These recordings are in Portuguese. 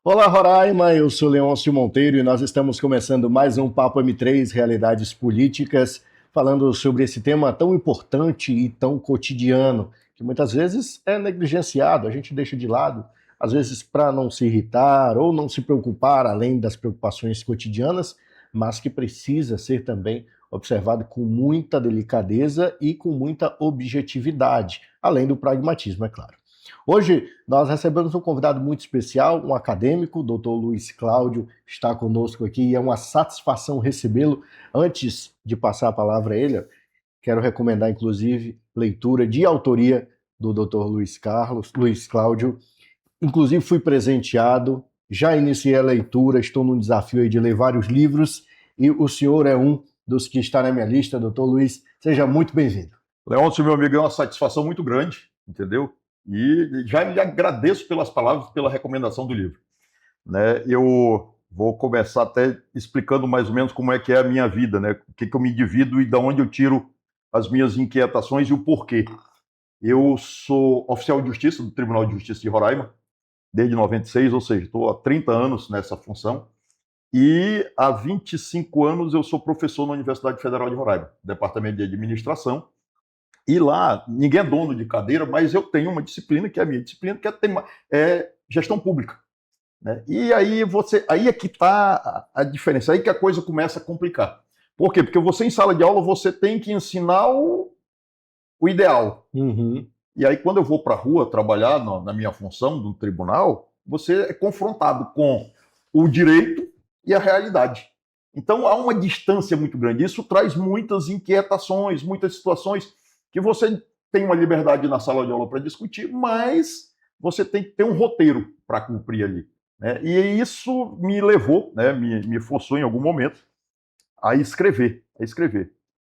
Olá, Roraima, eu sou Leôncio Monteiro e nós estamos começando mais um Papo M3 Realidades Políticas, falando sobre esse tema tão importante e tão cotidiano, que muitas vezes é negligenciado, a gente deixa de lado, às vezes para não se irritar ou não se preocupar além das preocupações cotidianas, mas que precisa ser também observado com muita delicadeza e com muita objetividade, além do pragmatismo, é claro. Hoje nós recebemos um convidado muito especial, um acadêmico, o Dr. Luiz Cláudio, está conosco aqui e é uma satisfação recebê-lo. Antes de passar a palavra a ele, quero recomendar, inclusive, leitura de autoria do Dr. Luiz Cláudio. Inclusive, fui presenteado, já iniciei a leitura, estou num desafio aí de ler vários livros e o senhor é um dos que está na minha lista, Dr. Luiz. Seja muito bem-vindo. Leôncio, meu amigo, é uma satisfação muito grande, entendeu? E já lhe agradeço pelas palavras, pela recomendação do livro. Né? Eu vou começar até explicando mais ou menos como é que é a minha vida, né? O que eu me divido e de onde eu tiro as minhas inquietações e o porquê. Eu sou oficial de justiça do Tribunal de Justiça de Roraima, desde 96, ou seja, estou há 30 anos nessa função. E há 25 anos eu sou professor na Universidade Federal de Roraima, Departamento de Administração. E lá, ninguém é dono de cadeira, mas eu tenho uma disciplina, que é a minha disciplina, que é gestão pública. Né? E aí é que está a diferença, aí que a coisa começa a complicar. Por quê? Porque você, em sala de aula, você tem que ensinar o ideal. Uhum. E aí, quando eu vou para a rua trabalhar na minha função do tribunal, você é confrontado com o direito e a realidade. Então, há uma distância muito grande. Isso traz muitas inquietações, muitas situações que você tem uma liberdade na sala de aula para discutir, mas você tem que ter um roteiro para cumprir ali. Né? E isso me levou, né, me forçou em algum momento a escrever.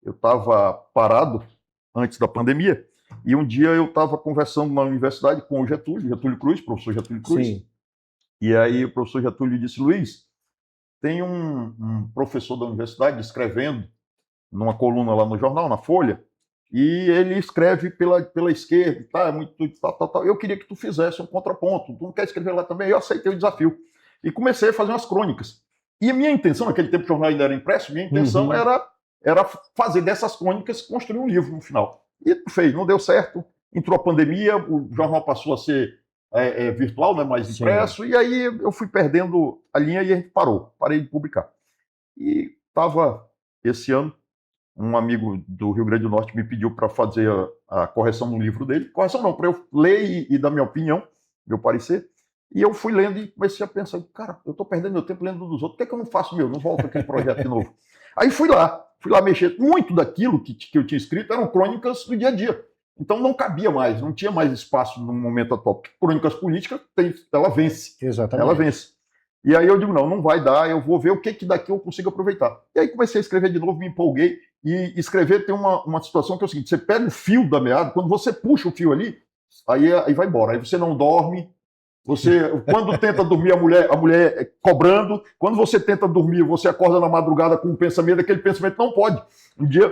Eu estava parado antes da pandemia e um dia eu estava conversando na universidade com o Getúlio Cruz, professor Getúlio Cruz. Sim. E aí o professor Getúlio disse: Luiz, tem um professor da universidade escrevendo numa coluna lá no jornal, na Folha, e ele escreve pela esquerda, tá, é muito tal. Eu queria que tu fizesse um contraponto. Tu não quer escrever lá também? Eu aceitei o desafio. E comecei a fazer umas crônicas. E a minha intenção, naquele tempo o jornal ainda era impresso, minha intenção era fazer dessas crônicas construir um livro no final. E fez, não deu certo. Entrou a pandemia, o jornal passou a ser virtual, né, mais impresso, e aí eu fui perdendo a linha e a gente parei de publicar. E estava, esse ano, um amigo do Rio Grande do Norte me pediu para fazer a correção no livro dele. Correção não, para eu ler e dar minha opinião, meu parecer. E eu fui lendo e comecei a pensar, cara, eu estou perdendo meu tempo lendo dos outros, por que, que eu não faço meu? Não volto aquele projeto de novo. Aí fui lá mexer. Muito daquilo que eu tinha escrito eram crônicas do dia a dia. Então não cabia mais, não tinha mais espaço no momento atual. Porque crônicas políticas, ela vence. Exatamente. Ela vence. E aí eu digo, não vai dar, eu vou ver o que daqui eu consigo aproveitar. E aí comecei a escrever de novo, me empolguei. E escrever tem uma situação que é o seguinte: você pega o fio da meada, quando você puxa o fio ali, aí vai embora. Aí você não dorme. Quando tenta dormir, a mulher cobrando. Quando você tenta dormir, você acorda na madrugada com um pensamento, aquele pensamento não pode. Um dia,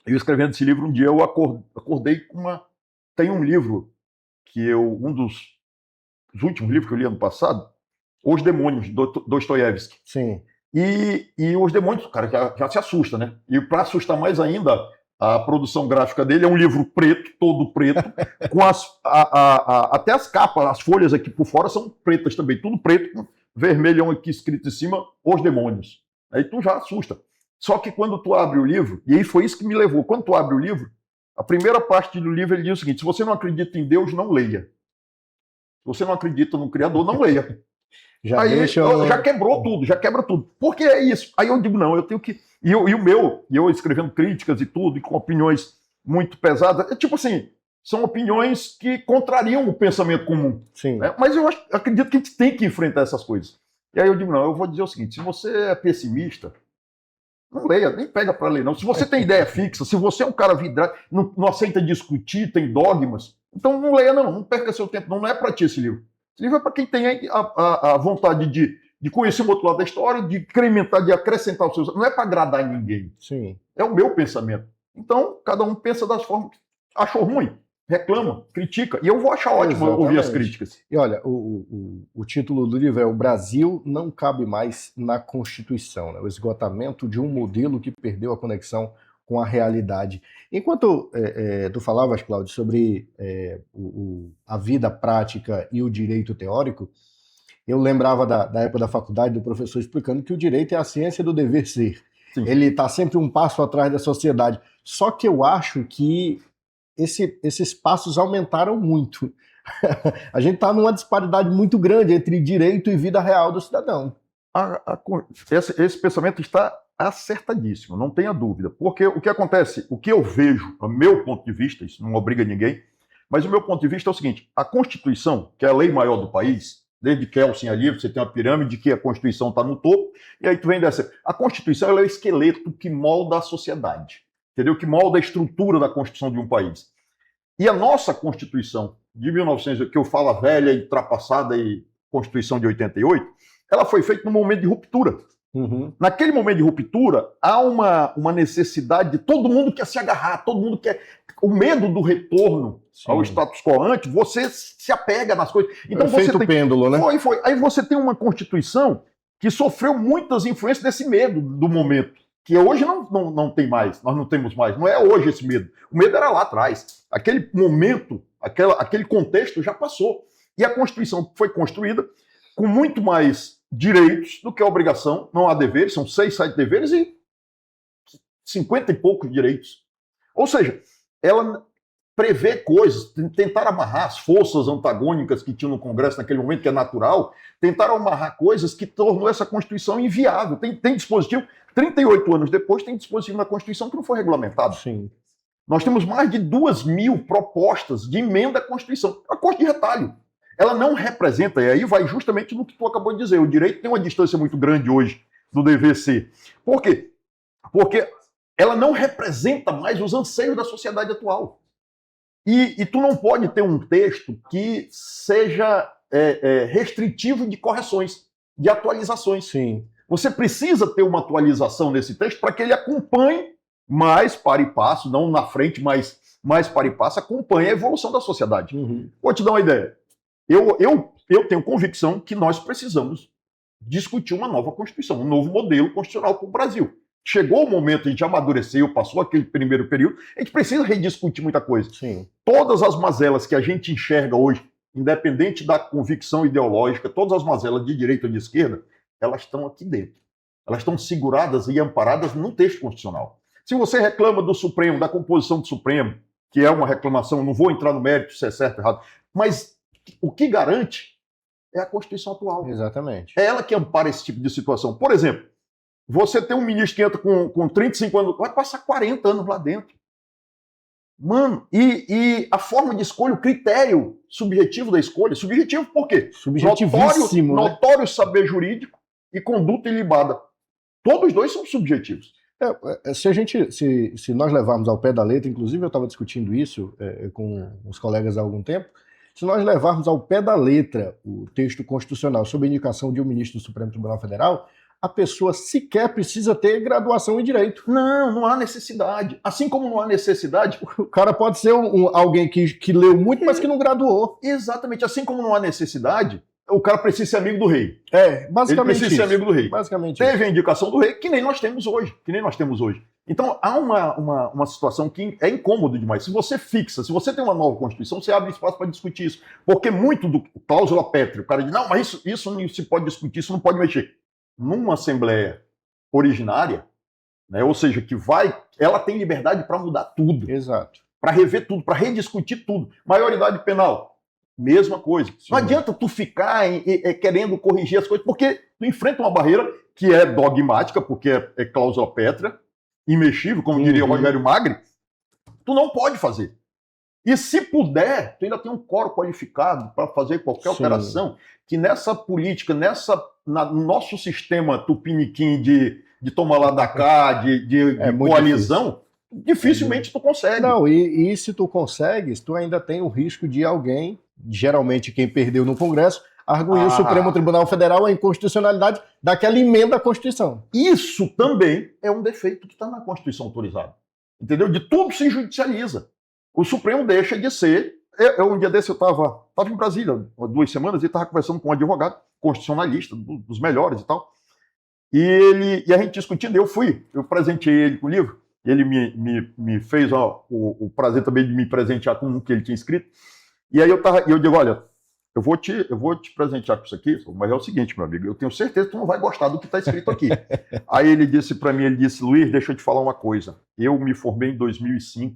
eu escrevendo esse livro, eu acordei com uma. Tem um livro que um dos últimos livros que eu li ano passado, Os Demônios, Dostoiévski. Sim. E Os Demônios, o cara já se assusta, né? E para assustar mais ainda, a produção gráfica dele é um livro preto, todo preto, com até as capas, as folhas aqui por fora são pretas também, tudo preto, com vermelhão aqui escrito em cima, Os Demônios. Aí tu já assusta. Só que quando tu abre o livro, e aí foi isso que me levou, quando tu abre o livro, a primeira parte do livro ele diz o seguinte: se você não acredita em Deus, não leia. Se você não acredita no Criador, não leia. Já quebra tudo. Por que é isso? Aí eu digo, não, eu tenho que. E eu escrevendo críticas e tudo, e com opiniões muito pesadas, tipo assim, são opiniões que contrariam o pensamento comum. Sim. Né? Mas eu acredito que a gente tem que enfrentar essas coisas. E aí eu digo, não, eu vou dizer o seguinte: se você é pessimista, não leia, nem pega para ler, não. Se você tem ideia fixa, se você é um cara vidrado, não aceita discutir, tem dogmas, então não leia, não perca seu tempo, não é para ti esse livro. Esse livro é para quem tem a vontade de conhecer o outro lado da história, de incrementar, de acrescentar os seus. Não é para agradar ninguém. Sim. É o meu pensamento. Então, cada um pensa das formas que achou ruim. reclama, critica. E eu vou achar ótimo ouvir as críticas. E olha, o título do livro é O Brasil não cabe mais na Constituição, né? O esgotamento de um modelo que perdeu a conexão com a realidade. Enquanto tu falavas, Cláudio, sobre a vida prática e o direito teórico, eu lembrava da época da faculdade do professor explicando que o direito é a ciência do dever ser. Sim. Ele está sempre um passo atrás da sociedade. Só que eu acho que esses passos aumentaram muito. A gente está numa disparidade muito grande entre direito e vida real do cidadão. Esse pensamento está acertadíssimo, não tenha dúvida. Porque o que acontece, o que eu vejo, a meu ponto de vista, isso não obriga ninguém, mas o meu ponto de vista é o seguinte: a Constituição, que é a lei maior do país, desde Kelsen ali, você tem uma pirâmide que a Constituição está no topo, e aí tu vem dessa. A Constituição ela é o esqueleto que molda a sociedade, entendeu? Que molda a estrutura da Constituição de um país. E a nossa Constituição de 1900, que eu falo a velha, ultrapassada e Constituição de 88, ela foi feita num momento de ruptura. Uhum. Naquele momento de ruptura, há uma necessidade de todo mundo quer se agarrar, todo mundo quer. O medo do retorno ao status quo antes, você se apega nas coisas. Então, você tem... pêndulo, né? Foi. Aí você tem uma Constituição que sofreu muitas influências desse medo do momento, que hoje não tem mais, nós não temos mais. Não é hoje esse medo. O medo era lá atrás. Aquele momento, aquele contexto já passou. E a Constituição foi construída com muito mais direitos do que a obrigação. Não há deveres, são 6, 7 deveres e 50 e poucos direitos. Ou seja, ela prevê coisas, tentaram amarrar as forças antagônicas que tinham no Congresso naquele momento, que é natural, tentaram amarrar coisas que tornou essa Constituição inviável. Tem dispositivo, 38 anos depois, tem dispositivo na Constituição que não foi regulamentado. Sim. Nós temos mais de 2.000 propostas de emenda à Constituição. A corte de retalho. Ela não representa, e aí vai justamente no que tu acabou de dizer, o direito tem uma distância muito grande hoje do dever ser. Por quê? Porque ela não representa mais os anseios da sociedade atual. E tu não pode ter um texto que seja restritivo de correções, de atualizações. Sim. Você precisa ter uma atualização nesse texto para que ele acompanhe mais para e passo, não na frente, mas mais para e passo, acompanhe a evolução da sociedade. Uhum. Vou te dar uma ideia. Eu tenho convicção que nós precisamos discutir uma nova Constituição, um novo modelo constitucional para o Brasil. Chegou o momento, a gente amadureceu, passou aquele primeiro período, a gente precisa rediscutir muita coisa. Sim. Todas as mazelas que a gente enxerga hoje, independente da convicção ideológica, todas as mazelas de direita ou de esquerda, elas estão aqui dentro. Elas estão seguradas e amparadas no texto constitucional. Se você reclama do Supremo, da composição do Supremo, que é uma reclamação, não vou entrar no mérito se é certo ou errado, mas o que garante é a Constituição atual. Exatamente. É ela que ampara esse tipo de situação. Por exemplo, você tem um ministro que entra com 35 anos, vai passar 40 anos lá dentro. Mano, e a forma de escolha, o critério subjetivo da escolha, subjetivo por quê? Subjetivíssimo, notório saber jurídico e conduta ilibada. Todos os dois são subjetivos. Se nós levarmos ao pé da letra, inclusive eu estava discutindo isso com os colegas há algum tempo, se nós levarmos ao pé da letra o texto constitucional sob a indicação de um ministro do Supremo Tribunal Federal, a pessoa sequer precisa ter graduação em direito. Não há necessidade. Assim como não há necessidade... O cara pode ser alguém que leu muito, mas que não graduou. Exatamente. Assim como não há necessidade, o cara precisa ser amigo do rei. Basicamente ele precisa ser amigo do rei. Basicamente Teve a indicação do rei, que nem nós temos hoje. Então, há uma situação que é incômodo demais. Se você se você tem uma nova Constituição, você abre espaço para discutir isso. Porque muito do cláusula pétrea, o cara diz, não, mas isso não se pode discutir, isso não pode mexer. Numa Assembleia originária, né, ou seja, ela tem liberdade para mudar tudo. Exato. Para rever tudo, para rediscutir tudo. Maioridade penal, mesma coisa. Sim. Não adianta tu ficar querendo corrigir as coisas, porque tu enfrenta uma barreira que é dogmática, porque é cláusula pétrea, imexível, como diria o Rogério Magri, tu não pode fazer. E se puder, tu ainda tem um quórum qualificado para fazer qualquer alteração, que nessa política, no nosso sistema tupiniquim de tomar lá da cá, de coalizão, dificilmente tu consegue. Não, e se tu consegues, tu ainda tem o risco de alguém, geralmente quem perdeu no Congresso, arguir o Supremo Tribunal Federal a inconstitucionalidade daquela emenda à Constituição. Isso também é um defeito que está na Constituição autorizada. Entendeu? De tudo se judicializa. o Supremo deixa de ser. Um dia desse eu estava em Brasília, 2 semanas, e estava conversando com um advogado constitucionalista, dos melhores e tal. E a gente discutindo, eu presenteei ele com o livro, ele me fez o prazer também de me presentear com um que ele tinha escrito. E aí eu digo, olha, eu vou te presentear com isso aqui, mas é o seguinte, meu amigo, eu tenho certeza que tu não vai gostar do que está escrito aqui. Aí ele disse para mim, Luiz, deixa eu te falar uma coisa. Eu me formei em 2005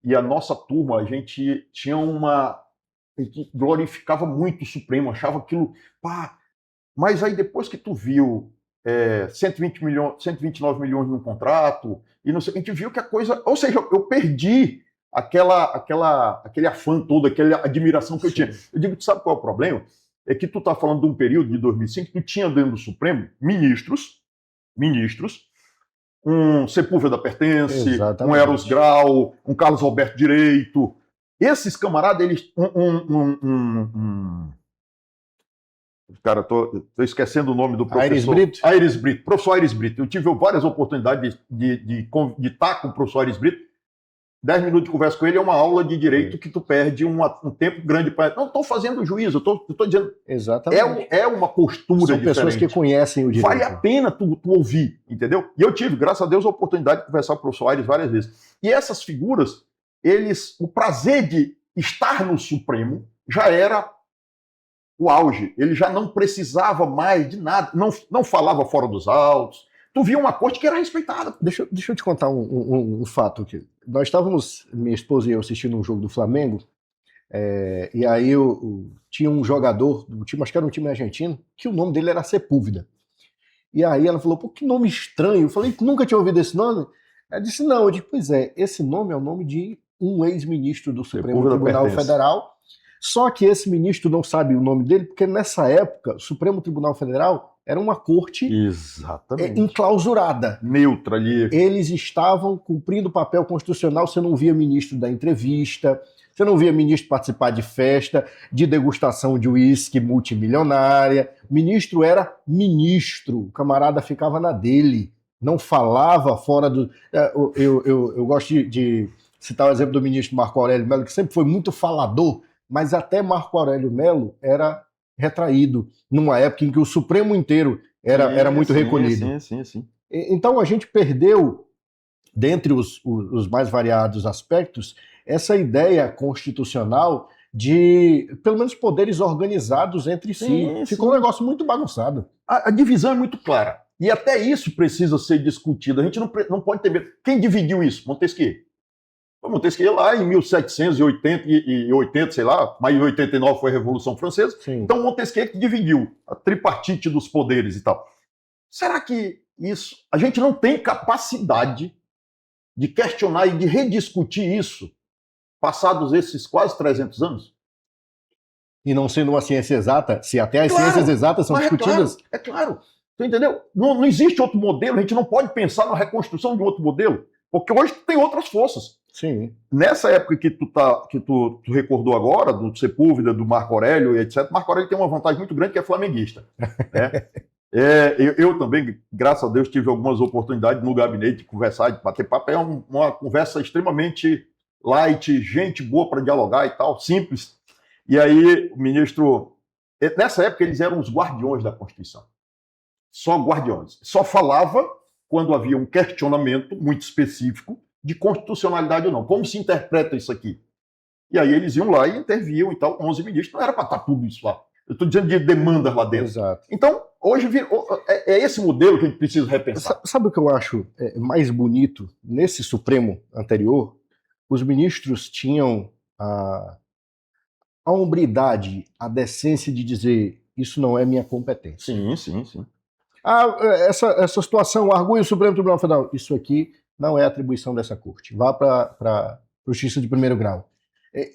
e a nossa turma, a gente tinha a gente glorificava muito o Supremo, achava aquilo, pá, mas aí depois que tu viu 129 milhões num contrato, e não sei, a gente viu que a coisa, ou seja, eu perdi aquele afã todo, aquela admiração que eu tinha. Eu digo, tu sabe qual é o problema? É que tu tá falando de um período de 2005 que tu tinha dentro do Supremo ministros, um Sepúlveda Pertence, Exatamente. um Eros Grau, um Carlos Alberto Direito. Esses camaradas, eles... Cara, tô esquecendo o nome do professor. Aires Brito. Professor Aires Brito. Eu tive várias oportunidades de estar com o professor Aires Brito. 10 minutos de conversa com ele é uma aula de direito que tu perde um tempo grande para... Não estou fazendo juízo, eu estou dizendo... Exatamente. É uma postura São diferente. pessoas que conhecem o direito. Vale a pena tu ouvir, entendeu? E eu tive, graças a Deus, a oportunidade de conversar com o professor Aires várias vezes. E essas figuras, o prazer de estar no Supremo já era o auge. Ele já não precisava mais de nada, não falava fora dos autos. Tu via uma corte que era respeitada. Deixa eu te contar um fato aqui. Nós estávamos, minha esposa e eu, assistindo um jogo do Flamengo, e aí tinha um jogador do time, acho que era um time argentino, que o nome dele era Sepúlveda. E aí ela falou, pô, que nome estranho. Eu falei, nunca tinha ouvido esse nome? Ela disse, não. Eu disse, pois é, esse nome é o nome de um ex-ministro do Supremo Tribunal Federal. Só que esse ministro não sabe o nome dele, porque nessa época, o Supremo Tribunal Federal era uma corte enclausurada. Neutra ali. Eles estavam cumprindo o papel constitucional, você não via ministro dar entrevista, você não via ministro participar de festa, de degustação de uísque multimilionária. O ministro era ministro, o camarada ficava na dele, não falava fora do... Eu gosto de citar o exemplo do ministro Marco Aurélio Melo, que sempre foi muito falador, mas até Marco Aurélio Melo era retraído, numa época em que o Supremo inteiro era muito recolhido. Sim. Então a gente perdeu, dentre os mais variados aspectos, essa ideia constitucional de, pelo menos, poderes organizados entre si. Ficou um negócio muito bagunçado. A divisão é muito clara. E até isso precisa ser discutido. A gente não pode ter medo. Quem dividiu isso? Montesquieu. Montesquieu lá em 1780, sei lá, mas em 89 foi a Revolução Francesa. Sim. Então Montesquieu que dividiu a tripartite dos poderes e tal. Será que isso... A gente não tem capacidade de questionar e de rediscutir isso passados esses quase 300 anos? E não sendo uma ciência exata, se até as ciências exatas são discutidas... É claro. Tu entendeu? Não existe outro modelo, a gente não pode pensar na reconstrução de outro modelo, porque hoje tem outras forças. Sim. Nessa época que tu recordou agora, do Sepúlveda, do Marco Aurélio, etc., Marco Aurélio tem uma vantagem muito grande que é flamenguista. Né? Eu também, graças a Deus, tive algumas oportunidades no gabinete de conversar, de bater papo. É uma conversa extremamente light, gente boa para dialogar e tal, simples. E aí, o ministro... Nessa época, eles eram os guardiões da Constituição. Só guardiões. Só falava quando havia um questionamento muito específico de constitucionalidade ou não. Como se interpreta isso aqui? E aí eles iam lá e interviam e tal, 11 ministros. Não era para estar tudo isso lá. Eu estou dizendo de demandas lá dentro. Exato. Então, hoje é esse modelo que a gente precisa repensar. Sabe o que eu acho mais bonito? Nesse Supremo anterior, os ministros tinham a hombridade, a decência de dizer isso não é minha competência. Sim. Essa situação, argui o Supremo Tribunal Federal. Isso aqui não é atribuição dessa corte. Vá para a justiça de primeiro grau.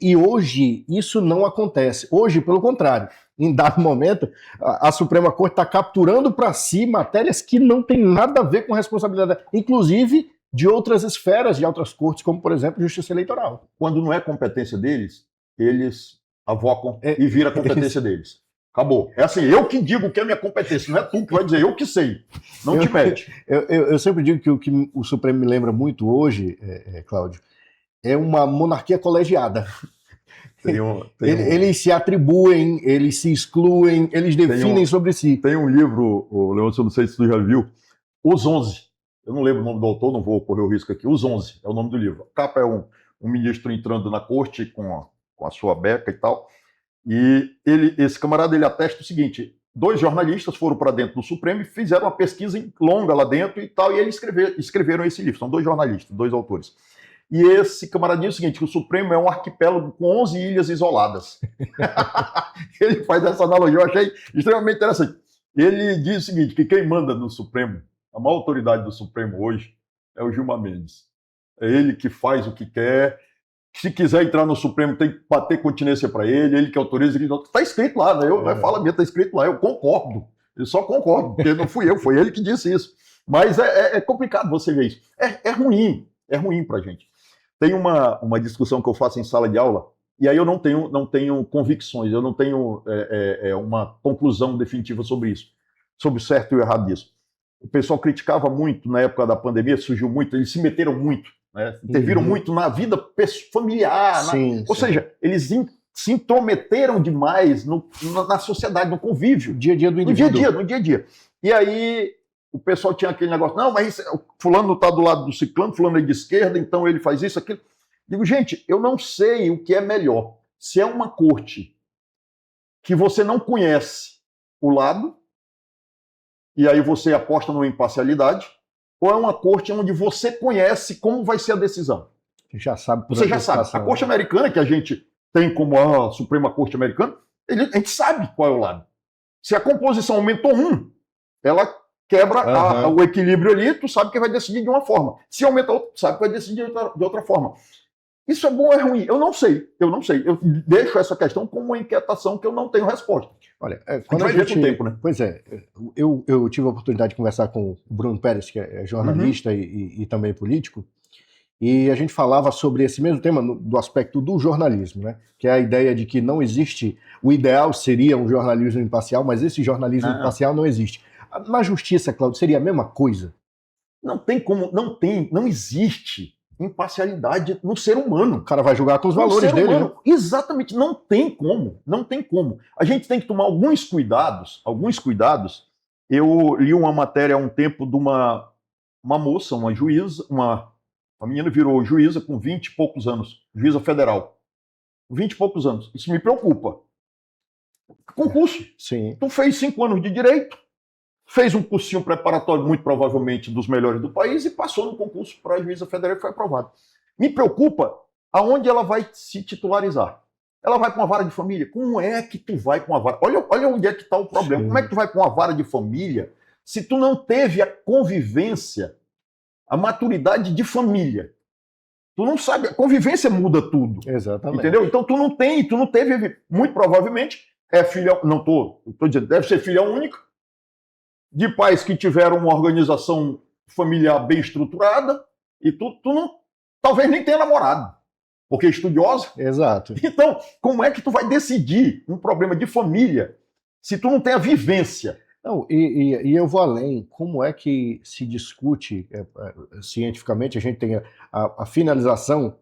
E hoje isso não acontece. Hoje, pelo contrário, em dado momento, a Suprema Corte está capturando para si matérias que não têm nada a ver com responsabilidade, inclusive de outras esferas, de outras cortes, como, por exemplo, Justiça Eleitoral. Quando não é competência deles, eles avocam e vira competência deles. Acabou. É assim, eu que digo que é minha competência, não é tu que vai dizer, eu que sei. Não te mete. Eu sempre digo que o que o Supremo me lembra muito hoje, Cláudio, é uma monarquia colegiada. Eles se atribuem, eles se excluem, eles definem sobre si. Tem um livro, Leôncio, eu não sei se tu já viu, Os 11. Eu não lembro o nome do autor, não vou correr o risco aqui. Os 11 é o nome do livro. A capa é um ministro entrando na corte com a sua beca e tal. E esse camarada, ele atesta o seguinte: 2 jornalistas foram para dentro do Supremo e fizeram uma pesquisa longa lá dentro e tal, e eles escreveram esse livro. São 2 jornalistas, 2 autores. E esse camarada diz o seguinte, que o Supremo é um arquipélago com 11 ilhas isoladas. Ele faz essa analogia, eu achei extremamente interessante. Ele diz o seguinte, que quem manda no Supremo, a maior autoridade do Supremo hoje, é o Gilmar Mendes. É ele que faz o que quer. Se quiser entrar no Supremo, tem que bater continência para ele que autoriza. Está escrito lá, né? Fala mesmo, está escrito lá, eu concordo. Eu só concordo, porque não fui eu, foi ele que disse isso. Mas é complicado você ver isso. É ruim para a gente. Tem uma discussão que eu faço em sala de aula, e aí eu não tenho convicções, eu não tenho uma conclusão definitiva sobre isso, sobre o certo e o errado disso. O pessoal criticava muito na época da pandemia, surgiu muito, eles se meteram muito, né? Interviram muito na vida familiar, ou seja, eles se intrometeram demais na sociedade, no convívio. Dia a dia do indivíduo. No dia a dia. E aí o pessoal tinha aquele negócio, não, mas fulano está do lado do ciclano, fulano é de esquerda, então ele faz isso, aquilo. Digo, gente, eu não sei o que é melhor. Se é uma corte que você não conhece o lado, e aí você aposta numa imparcialidade, ou é uma corte onde você conhece como vai ser a decisão. Você já sabe. A Corte Americana, que a gente tem como a Suprema Corte Americana, a gente sabe qual é o lado. Se a composição aumentou ela quebra o equilíbrio ali, tu sabe que vai decidir de uma forma. Se aumenta outro, tu sabe que vai decidir de outra forma. Isso é bom ou é ruim? Eu não sei. Eu deixo essa questão como uma inquietação que eu não tenho resposta. Olha, quando a gente... tempo, né? Pois é, eu tive a oportunidade de conversar com o Bruno Pérez, que é jornalista e também político, e a gente falava sobre esse mesmo tema do aspecto do jornalismo, né? Que é a ideia de que não existe, o ideal seria um jornalismo imparcial, mas esse jornalismo imparcial não existe. Na justiça, Cláudio, seria a mesma coisa? Não existe imparcialidade no ser humano. O cara vai julgar com os valores dele. Né? Exatamente, não tem como. A gente tem que tomar alguns cuidados. Eu li uma matéria há um tempo de uma moça, uma juíza, uma menina virou juíza com 20 e poucos anos, juíza federal. 20 e poucos anos. Isso me preocupa. Concurso. Sim. Tu fez 5 anos de direito, fez um cursinho preparatório, muito provavelmente dos melhores do país, e passou no concurso para a juíza federal e foi aprovado. Me preocupa aonde ela vai se titularizar. Ela vai para uma vara de família? Como é que tu vai para uma vara? Olha onde é que está o problema. Sim. Como é que tu vai para uma vara de família se tu não teve a convivência, a maturidade de família? Tu não sabe, a convivência muda tudo. Exatamente. Entendeu? Então tu não teve, muito provavelmente, estou dizendo, deve ser filha única, de pais que tiveram uma organização familiar bem estruturada, e tu talvez nem tenha namorado, porque é estudiosa. Exato. Então, como é que tu vai decidir um problema de família se tu não tem a vivência? Não, e eu vou além. Como é que se discute cientificamente? A gente tem a finalização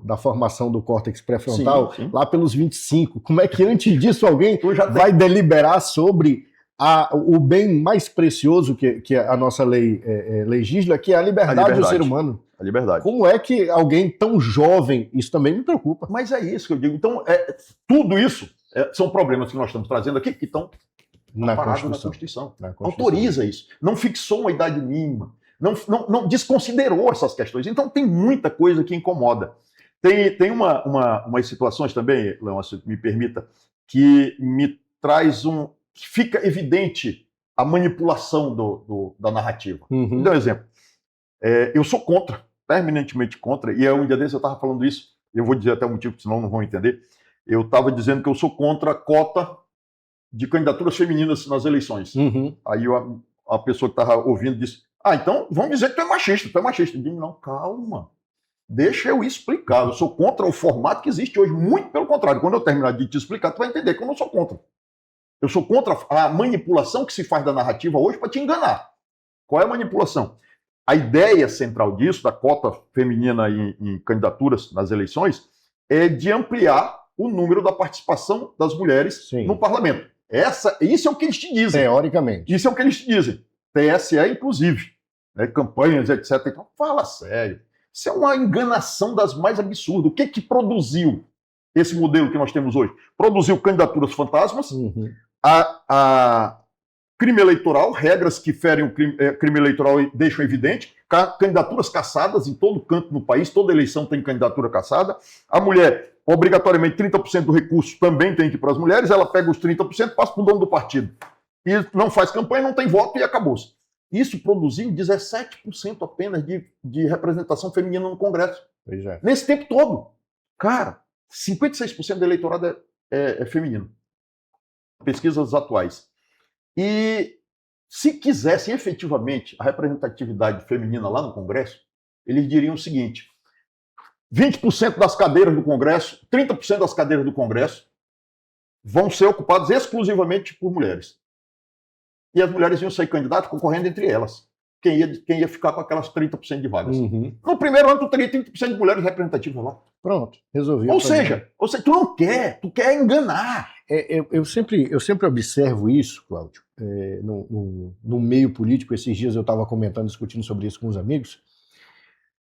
da formação do córtex pré-frontal lá pelos 25. Como é que antes disso alguém vai deliberar sobre o bem mais precioso que a nossa lei legisla, que é a liberdade do ser humano? A liberdade. Como é que alguém tão jovem, isso também me preocupa. Mas é isso que eu digo. Então, tudo isso são problemas que nós estamos trazendo aqui que estão parados na Constituição. Autoriza isso. Não fixou uma idade mínima. Não desconsiderou essas questões. Então, tem muita coisa que incomoda. Tem umas situações também, Leão, se me permita, que me traz que fica evidente a manipulação da narrativa. Vou dar um exemplo. Eu sou terminantemente contra, e um dia desses eu estava falando isso, eu vou dizer até o motivo, senão não vão entender. Eu estava dizendo que eu sou contra a cota de candidaturas femininas nas eleições. Aí a pessoa que estava ouvindo disse, então vamos dizer que tu é machista. Eu digo, não, calma, deixa eu explicar. Eu sou contra o formato que existe hoje, muito pelo contrário. Quando eu terminar de te explicar, tu vai entender que eu não sou contra. Eu sou contra a manipulação que se faz da narrativa hoje para te enganar. Qual é a manipulação? a ideia central disso, da cota feminina em candidaturas nas eleições, é de ampliar o número da participação das mulheres no parlamento. Isso é o que eles te dizem. Teoricamente. Isso é o que eles te dizem. TSE, inclusive. Né, campanhas, etc. Então, fala sério. Isso é uma enganação das mais absurdas. O que produziu esse modelo que nós temos hoje? Produziu candidaturas fantasmas, a crime eleitoral, regras que ferem o crime eleitoral e deixam evidente, candidaturas caçadas em todo canto no país, toda eleição tem candidatura caçada. A mulher, obrigatoriamente, 30% do recurso também tem que ir para as mulheres, ela pega os 30%, passa para o dono do partido. E não faz campanha, não tem voto e acabou-se. Isso produziu 17% apenas de representação feminina no Congresso. Pois é. Nesse tempo todo. Cara, 56% do eleitorado é feminino. Pesquisas atuais. E se quisessem efetivamente a representatividade feminina lá no Congresso, eles diriam o seguinte: 20% das cadeiras do Congresso, 30% das cadeiras do Congresso vão ser ocupadas exclusivamente por mulheres. E as mulheres iam sair candidatas concorrendo entre elas. Quem ia ficar com aquelas 30% de vagas. No primeiro ano, tu teria 30% de mulheres representativas lá. Pronto, resolvi. Ou seja, tu não quer, tu quer enganar. Eu sempre observo isso, Cláudio, no meio político. Esses dias eu estava comentando, discutindo sobre isso com os amigos,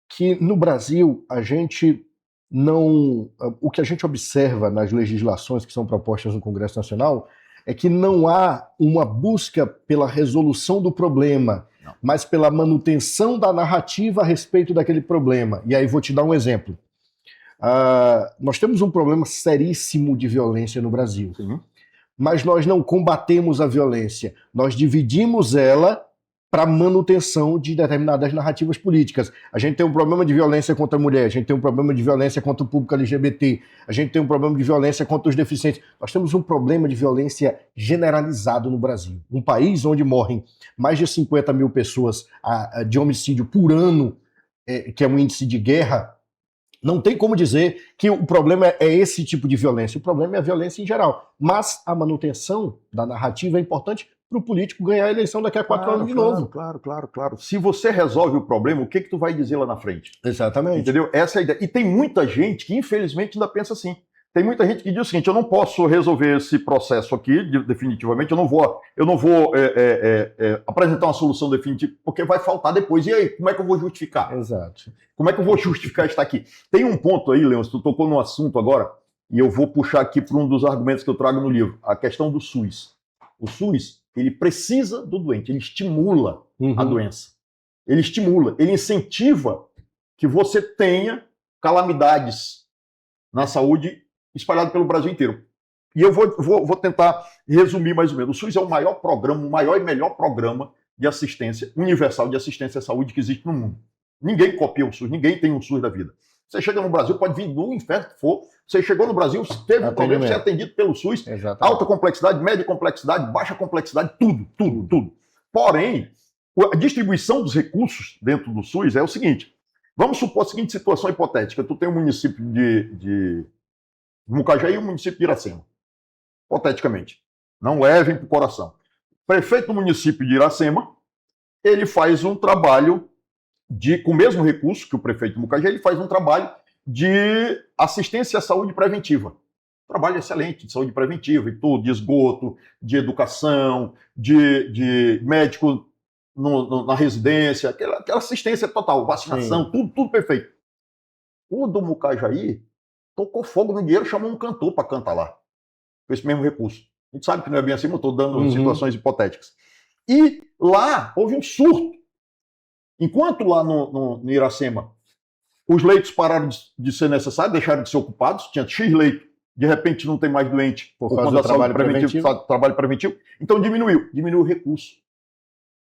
que no Brasil a gente não... O que a gente observa nas legislações que são propostas no Congresso Nacional é que não há uma busca pela resolução do problema, mas pela manutenção da narrativa a respeito daquele problema. E aí vou te dar um exemplo. Nós temos um problema seríssimo de violência no Brasil. Mas nós não combatemos a violência. Nós dividimos ela para manutenção de determinadas narrativas políticas. A gente tem um problema de violência contra a mulher, a gente tem um problema de violência contra o público LGBT, a gente tem um problema de violência contra os deficientes. Nós temos um problema de violência generalizado no Brasil. Um país onde morrem mais de 50 mil pessoas de homicídio por ano, que é um índice de guerra. Não tem como dizer que o problema é esse tipo de violência. O problema é a violência em geral. Mas a manutenção da narrativa é importante para o político ganhar a eleição daqui a 4 anos de novo. Claro. Se você resolve o problema, o que tu vai dizer lá na frente? Exatamente. Entendeu? Essa é a ideia. E tem muita gente que, infelizmente, ainda pensa assim. Tem muita gente que diz o seguinte: eu não posso resolver esse processo aqui, definitivamente, eu não vou apresentar uma solução definitiva, porque vai faltar depois. E aí, como é que eu vou justificar? Exato. Como é que eu vou justificar estar aqui? Tem um ponto aí, Leôncio, tu tocou no assunto agora, e eu vou puxar aqui para um dos argumentos que eu trago no livro, a questão do SUS. O SUS, ele precisa do doente, ele estimula a doença. Ele estimula, ele incentiva que você tenha calamidades na saúde espalhado pelo Brasil inteiro. E eu vou tentar resumir mais ou menos. O SUS é o maior programa, o maior e melhor programa de assistência universal de assistência à saúde que existe no mundo. Ninguém copia o SUS, ninguém tem um SUS da vida. Você chega no Brasil, pode vir do inferno que for. Você chegou no Brasil, teve um problema, você é atendido pelo SUS. Exatamente. Alta complexidade, média complexidade, baixa complexidade, tudo. Porém, a distribuição dos recursos dentro do SUS é o seguinte. Vamos supor a seguinte situação hipotética. Tu tem um município de Mucajaí e um município de Iracema. Hipoteticamente. Não levem para o coração. O prefeito do município de Iracema, ele faz um trabalho com o mesmo recurso que o prefeito de Mucajaí, ele faz um trabalho de assistência à saúde preventiva. Trabalho excelente de saúde preventiva e tudo, de esgoto, de educação, de médico na residência, aquela assistência total, vacinação, tudo perfeito. O do Mucajaí tocou fogo no dinheiro, chamou um cantor para cantar lá, com esse mesmo recurso. A gente sabe que não é bem assim, mas estou dando situações hipotéticas. E lá houve um surto. Enquanto lá no Iracema os leitos pararam de ser necessários, deixaram de ser ocupados, tinha X leito, de repente não tem mais doente por causa da saúde preventiva, trabalho preventivo, então diminuiu o recurso.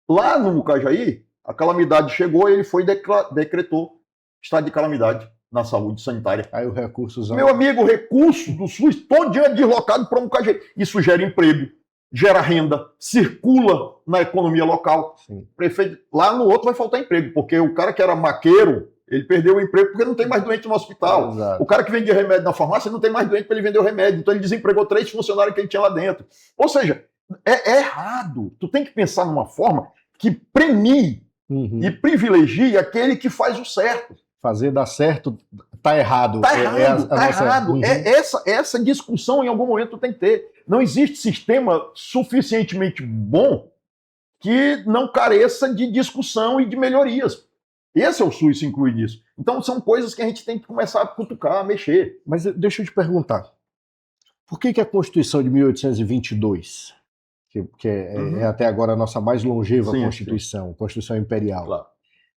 Lá no Mucajaí, a calamidade chegou e ele foi decretou estado de calamidade na saúde sanitária. Aí o recurso... Meu amigo, o recurso do SUS todo dia é deslocado para o Mucajaí. Isso gera emprego, gera renda, circula na economia local. Sim. Prefeito, lá no outro vai faltar emprego, porque o cara que era maqueiro, ele perdeu o emprego porque não tem mais doente no hospital. Exato. O cara que vendia remédio na farmácia não tem mais doente para ele vender o remédio. Então ele desempregou 3 funcionários que ele tinha lá dentro. Ou seja, é errado. Tu tem que pensar numa forma que premie Uhum. e privilegie aquele que faz o certo. Fazer dar certo tá errado. Tá errado, tá errado. Uhum. Essa discussão em algum momento tem que ter. Não existe sistema suficientemente bom que não careça de discussão e de melhorias. Esse é o SUS, se inclui nisso. Então são coisas que a gente tem que começar a cutucar, a mexer. Mas deixa eu te perguntar, por que a Constituição de 1822, que é até agora a nossa mais longeva Constituição, Constituição Imperial, Claro.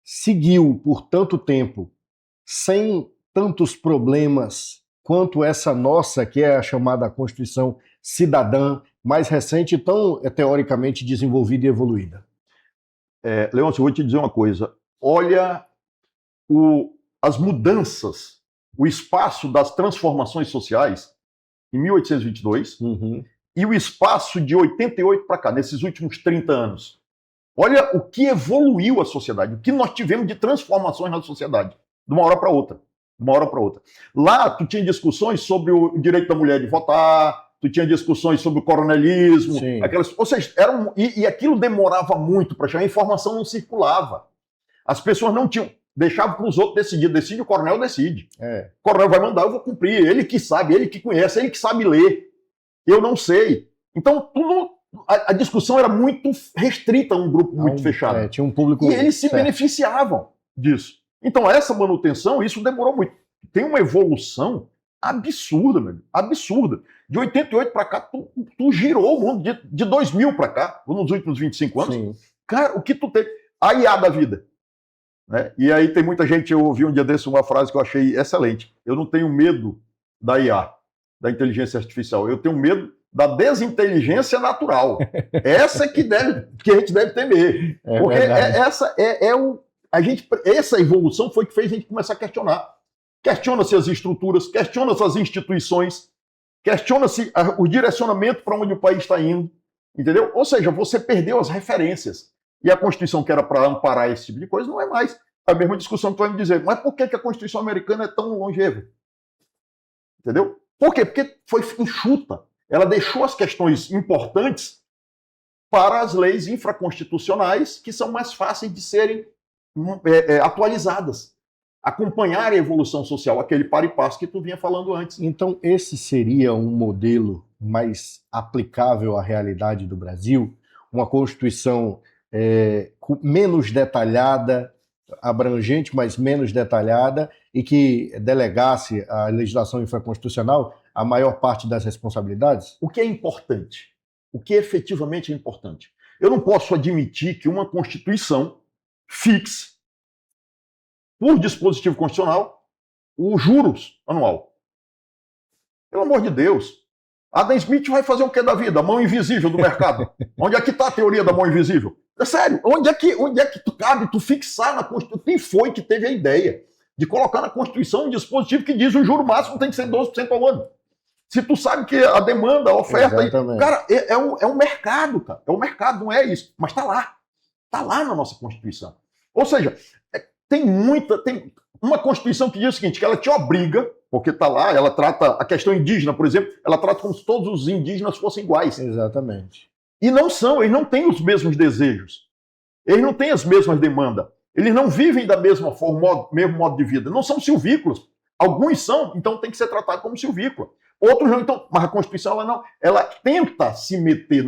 seguiu por tanto tempo sem tantos problemas quanto essa nossa, que é a chamada Constituição Cidadã, mais recente e tão teoricamente desenvolvida e evoluída? Leôncio, eu vou te dizer uma coisa. Olha as mudanças, o espaço das transformações sociais em 1822 e o espaço de 88 para cá, nesses últimos 30 anos. Olha o que evoluiu a sociedade, o que nós tivemos de transformações na sociedade, de uma hora para outra. De uma hora para outra. Lá, tu tinha discussões sobre o direito da mulher de votar, tu tinha discussões sobre o coronelismo, ou seja, e aquilo demorava muito para chegar, a informação não circulava. As pessoas não tinham, deixavam para os outros decidir, decide, o coronel decide. O coronel vai mandar, eu vou cumprir, ele que sabe, ele que conhece, ele que sabe ler. Eu não sei. Então, a discussão era muito restrita a um grupo muito fechado. Tinha um público. E eles se beneficiavam disso. Então, essa manutenção, isso demorou muito. Tem uma evolução absurda, meu, absurda. De 88 para cá, tu girou o mundo. De 2000 para cá, nos últimos 25 anos, Sim. Cara, o que tu teve? A IA da vida. Né? E aí tem muita gente, eu ouvi um dia desse uma frase que eu achei excelente. Eu não tenho medo da IA, da inteligência artificial. Eu tenho medo da desinteligência natural. Essa que a gente deve temer. Porque essa evolução foi que fez a gente começar a questionar. Questiona-se as estruturas, questiona-se as instituições, questiona-se o direcionamento para onde o país está indo. Entendeu? Ou seja, você perdeu as referências. E a Constituição, que era para amparar esse tipo de coisa, não é mais. A mesma discussão que tu vai me dizer, mas por que a Constituição americana é tão longeva? Entendeu? Por quê? Porque foi enxuta. Ela deixou as questões importantes para as leis infraconstitucionais, que são mais fáceis de serem atualizadas. Acompanhar a evolução social, aquele para e passo que tu vinha falando antes. Então, esse seria um modelo mais aplicável à realidade do Brasil? Uma Constituição menos detalhada, abrangente, mas menos detalhada, e que delegasse à legislação infraconstitucional a maior parte das responsabilidades? O que é importante? O que efetivamente é importante? Eu não posso admitir que uma Constituição fixe, por dispositivo constitucional, os juros anual. Pelo amor de Deus. Adam Smith vai fazer o que da vida? A mão invisível do mercado. Onde é que está a teoria da mão invisível? É sério, onde é que cabe tu fixar na Constituição? Quem foi que teve a ideia de colocar na Constituição um dispositivo que diz que o juro máximo tem que ser 12% ao ano? Se tu sabe que a demanda, a oferta... Cara, é um mercado, cara. É um mercado, não é isso. Mas está lá. Está lá na nossa Constituição. Ou seja, tem uma Constituição que diz o seguinte, que ela te obriga, porque está lá, ela trata a questão indígena, por exemplo, ela trata como se todos os indígenas fossem iguais. Exatamente. E não são, eles não têm os mesmos desejos. Eles não têm as mesmas demandas. Eles não vivem da mesma forma, mesmo modo de vida. Não são silvícolas. Alguns são, então tem que ser tratado como silvícola. Outros não, então, mas a Constituição ela tenta se meter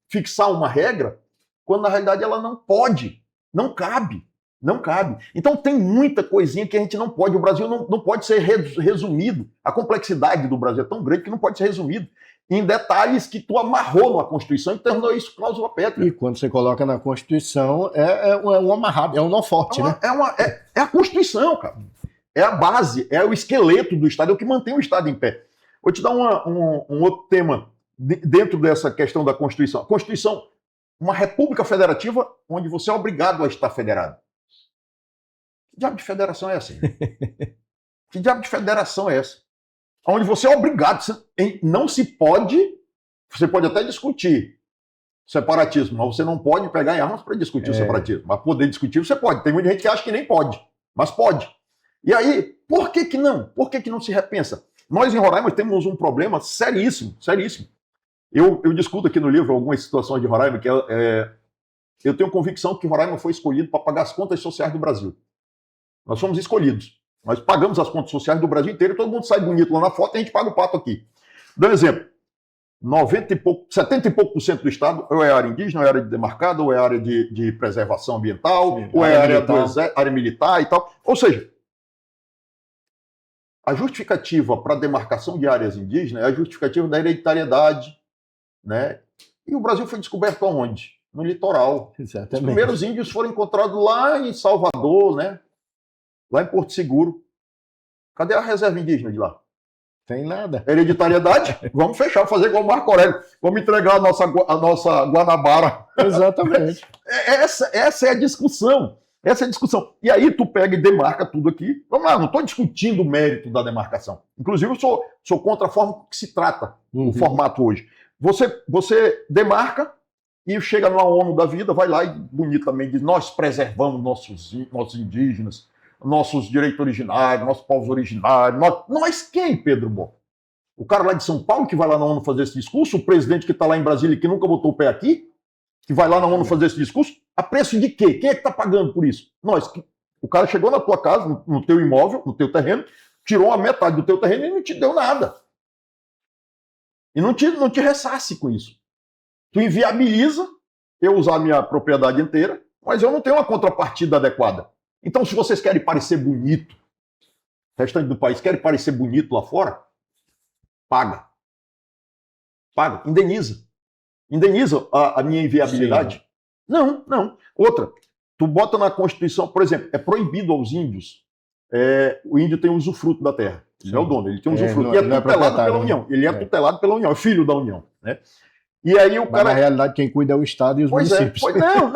fixar uma regra, quando na realidade ela não pode, não cabe. Não cabe. Então tem muita coisinha que a gente não pode. O Brasil não pode ser resumido. A complexidade do Brasil é tão grande que não pode ser resumido em detalhes que tu amarrou na Constituição e tornou isso cláusula pétrea. E quando você coloca na Constituição, é um amarrado, é um nó forte, né? É a Constituição, cara. É a base, é o esqueleto do Estado, é o que mantém o Estado em pé. Vou te dar um outro tema dentro dessa questão da Constituição. A Constituição, uma república federativa onde você é obrigado a estar federado. Que diabo de federação é essa? Que diabo de federação é essa? Onde você é obrigado, não se pode, você pode até discutir separatismo, mas você não pode pegar em armas para discutir o separatismo. Mas poder discutir você pode. Tem muita gente que acha que nem pode, mas pode. E aí, por que não? Por que não se repensa? Nós em Roraima temos um problema seríssimo, seríssimo. Eu discuto aqui no livro algumas situações de Roraima que eu tenho convicção que Roraima foi escolhido para pagar as contas sociais do Brasil. Nós somos escolhidos. Nós pagamos as contas sociais do Brasil inteiro, todo mundo sai bonito lá na foto e a gente paga o pato aqui. Dá um exemplo. 70 e pouco por cento do estado ou é área indígena, ou é área demarcada, ou é área de preservação ambiental, ou é área militar e tal. Ou seja, a justificativa para a demarcação de áreas indígenas é a justificativa da hereditariedade, né? E o Brasil foi descoberto aonde? No litoral. Exatamente. Os primeiros índios foram encontrados lá em Salvador, né? Lá em Porto Seguro. Cadê a reserva indígena de lá? Tem nada. Hereditariedade? Vamos fechar, fazer igual o Marco Aurélio. Vamos entregar a nossa Guanabara. Exatamente. Essa é a discussão. Essa é a discussão. E aí tu pega e demarca tudo aqui. Vamos lá, não estou discutindo o mérito da demarcação. Inclusive, eu sou contra a forma que se trata o formato hoje. Você demarca e chega numa ONU da vida, vai lá e bonitamente diz: nós preservamos nossos indígenas, nossos direitos originários, nossos povos originários. Nós quem, Pedro Bom? O cara lá de São Paulo que vai lá na ONU fazer esse discurso, o presidente que está lá em Brasília e que nunca botou o pé aqui, que vai lá na ONU fazer esse discurso, a preço de quê? Quem é que está pagando por isso? Nós. O cara chegou na tua casa, no teu imóvel, no teu terreno, tirou a metade do teu terreno e não te deu nada. E não te ressasse com isso. Tu inviabiliza eu usar a minha propriedade inteira, mas eu não tenho uma contrapartida adequada. Então, se vocês querem parecer bonito, o restante do país querem parecer bonito lá fora, paga. Paga, indeniza. Indeniza a minha inviabilidade. Sim. Não. Outra, tu bota na Constituição, por exemplo, é proibido aos índios, o índio tem usufruto da terra. Ele é o dono, ele tem usufruto. E é tutelado pela União. Ele é tutelado pela União, é filho da União, né? E aí o cara... Mas, na realidade, quem cuida é o Estado e os municípios. Não.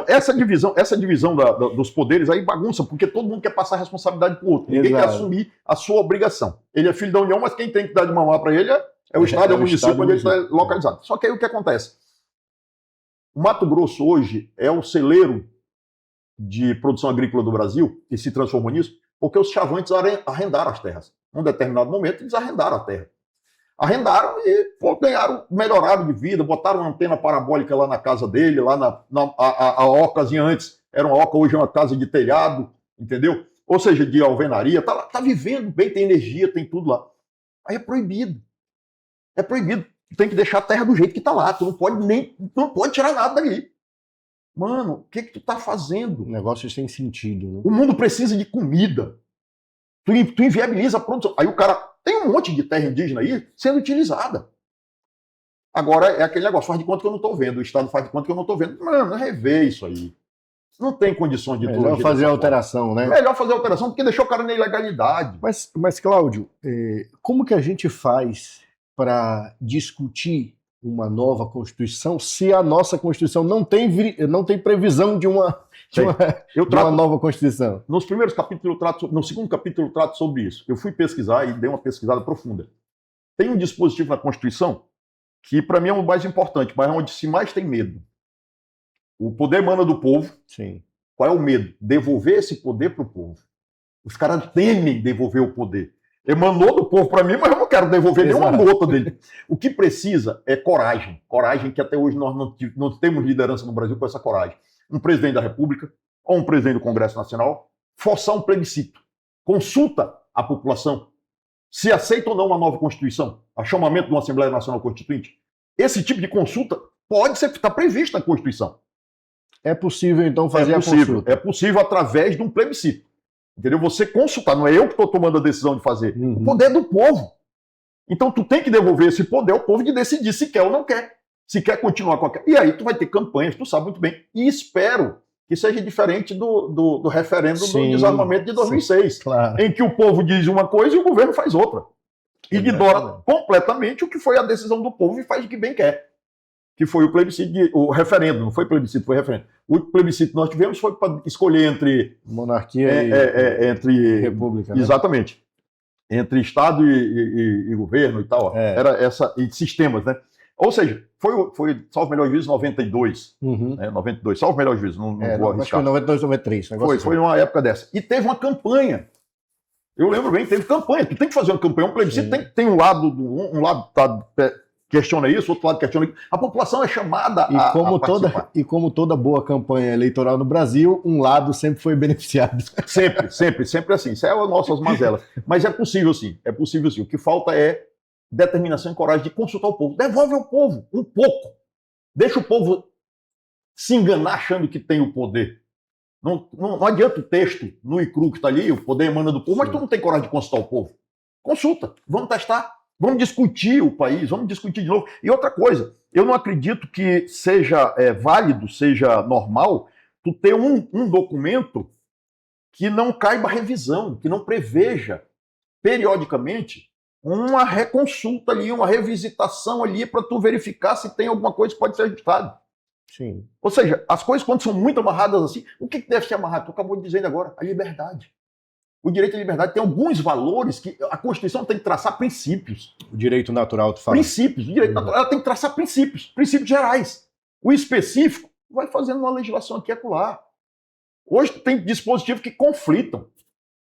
Essa divisão dos poderes aí bagunça, porque todo mundo quer passar a responsabilidade para o outro. Ninguém quer assumir a sua obrigação. Ele é filho da União, mas quem tem que dar de mamar para ele é o Estado, é o município onde ele está localizado. Só que aí o que acontece? O Mato Grosso hoje é o celeiro de produção agrícola do Brasil, e se transformou nisso, porque os chavantes arrendaram as terras. Num determinado momento, eles arrendaram a terra. Arrendaram e melhoraram de vida, botaram uma antena parabólica lá na casa dele, lá a ocazinha antes era uma oca, hoje é uma casa de telhado, entendeu? Ou seja, de alvenaria, tá vivendo bem, tem energia, tem tudo lá. Aí é proibido. É proibido. Tu tem que deixar a terra do jeito que tá lá, tu não pode tirar nada dali. Mano, o que tu tá fazendo? O negócio sem sentido, né? O mundo precisa de comida. Tu inviabiliza a produção. Aí o cara... Tem um monte de terra indígena aí sendo utilizada. Agora é aquele negócio, faz de conta que eu não estou vendo. O Estado faz de conta que eu não estou vendo. Mano, rever isso aí. Não tem condições de... Melhor fazer a alteração, né? Melhor fazer a alteração do que deixar o cara na ilegalidade. Mas Cláudio, como que a gente faz para discutir uma nova Constituição se a nossa Constituição não tem previsão de uma nova Constituição? Nos primeiros capítulos, no segundo capítulo, eu trato sobre isso. Eu fui pesquisar e dei uma pesquisada profunda. Tem um dispositivo na Constituição que, para mim, é o mais importante, mas é onde se mais tem medo. O poder emana do povo. Sim. Qual é o medo? Devolver esse poder para o povo. Os caras temem devolver o poder. Emanou do povo para mim, mas eu não quero devolver nenhuma gota dele. O que precisa é coragem. Coragem que até hoje nós não temos liderança no Brasil com essa coragem. Um presidente da República ou um presidente do Congresso Nacional forçar um plebiscito. Consulta a população se aceita ou não uma nova Constituição, a chamamento de uma Assembleia Nacional Constituinte. Esse tipo de consulta pode estar previsto na Constituição. É possível, então, fazer a consulta? É possível através de um plebiscito. Entendeu? Você consultar, não é eu que estou tomando a decisão de fazer. O poder é do povo. Então tu tem que devolver esse poder ao povo de decidir se quer ou não quer. Se quer continuar com aquela... E aí tu vai ter campanhas, tu sabe muito bem. E espero que seja diferente do referendo do desarmamento de 2006. Sim, claro. Em que o povo diz uma coisa e o governo faz outra. Ignora completamente o que foi a decisão do povo e faz o que bem quer. Que foi o plebiscito, o referendo, não foi plebiscito, foi referendo. O plebiscito que nós tivemos foi para escolher entre... monarquia entre república. Né? Exatamente. Entre Estado e governo e tal. Era e sistemas, né? Ou seja, foi salvo melhor juízo, 92. 92, salvo melhor juízo, não vou arriscar. Acho que foi 92, 93. Foi uma época dessa. E teve uma campanha. Eu lembro bem, teve campanha. Tu tem que fazer uma campanha, um plebiscito tem um lado questiona isso, o outro lado questiona isso. A população é chamada a participar. E como toda boa campanha eleitoral no Brasil, um lado sempre foi beneficiado. Sempre assim. Isso é as nossas mazelas. Mas é possível sim, é possível sim. O que falta é determinação e coragem de consultar o povo. Devolve ao povo um pouco. Deixa o povo se enganar achando que tem o poder. Não adianta o texto no e cru que está ali, o poder emana do povo, mas tu não tem coragem de consultar o povo. Consulta, vamos testar, vamos discutir o país, vamos discutir de novo. E outra coisa, eu não acredito que seja válido, seja normal, tu ter um documento que não caiba revisão, que não preveja periodicamente uma reconsulta ali, uma revisitação ali para tu verificar se tem alguma coisa que pode ser ajustada. Sim. Ou seja, as coisas quando são muito amarradas assim, o que deve ser amarrado? Tu acabou de dizer agora, a liberdade. O direito à liberdade tem alguns valores que a Constituição tem que traçar princípios. O direito natural, tu fala. Princípios. O direito natural ela tem que traçar princípios gerais. O específico vai fazendo uma legislação aqui e acolá. Hoje tu tem dispositivos que conflitam.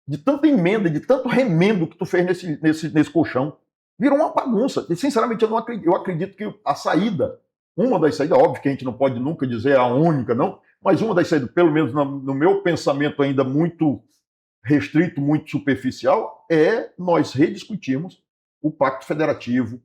De tanta emenda, de tanto remendo que tu fez nesse colchão. Virou uma bagunça. E, sinceramente, eu acredito que a saída, uma das saídas, óbvio que a gente não pode nunca dizer a única, não, mas uma das saídas, pelo menos no meu pensamento ainda muito restrito, muito superficial, é nós rediscutirmos o Pacto Federativo,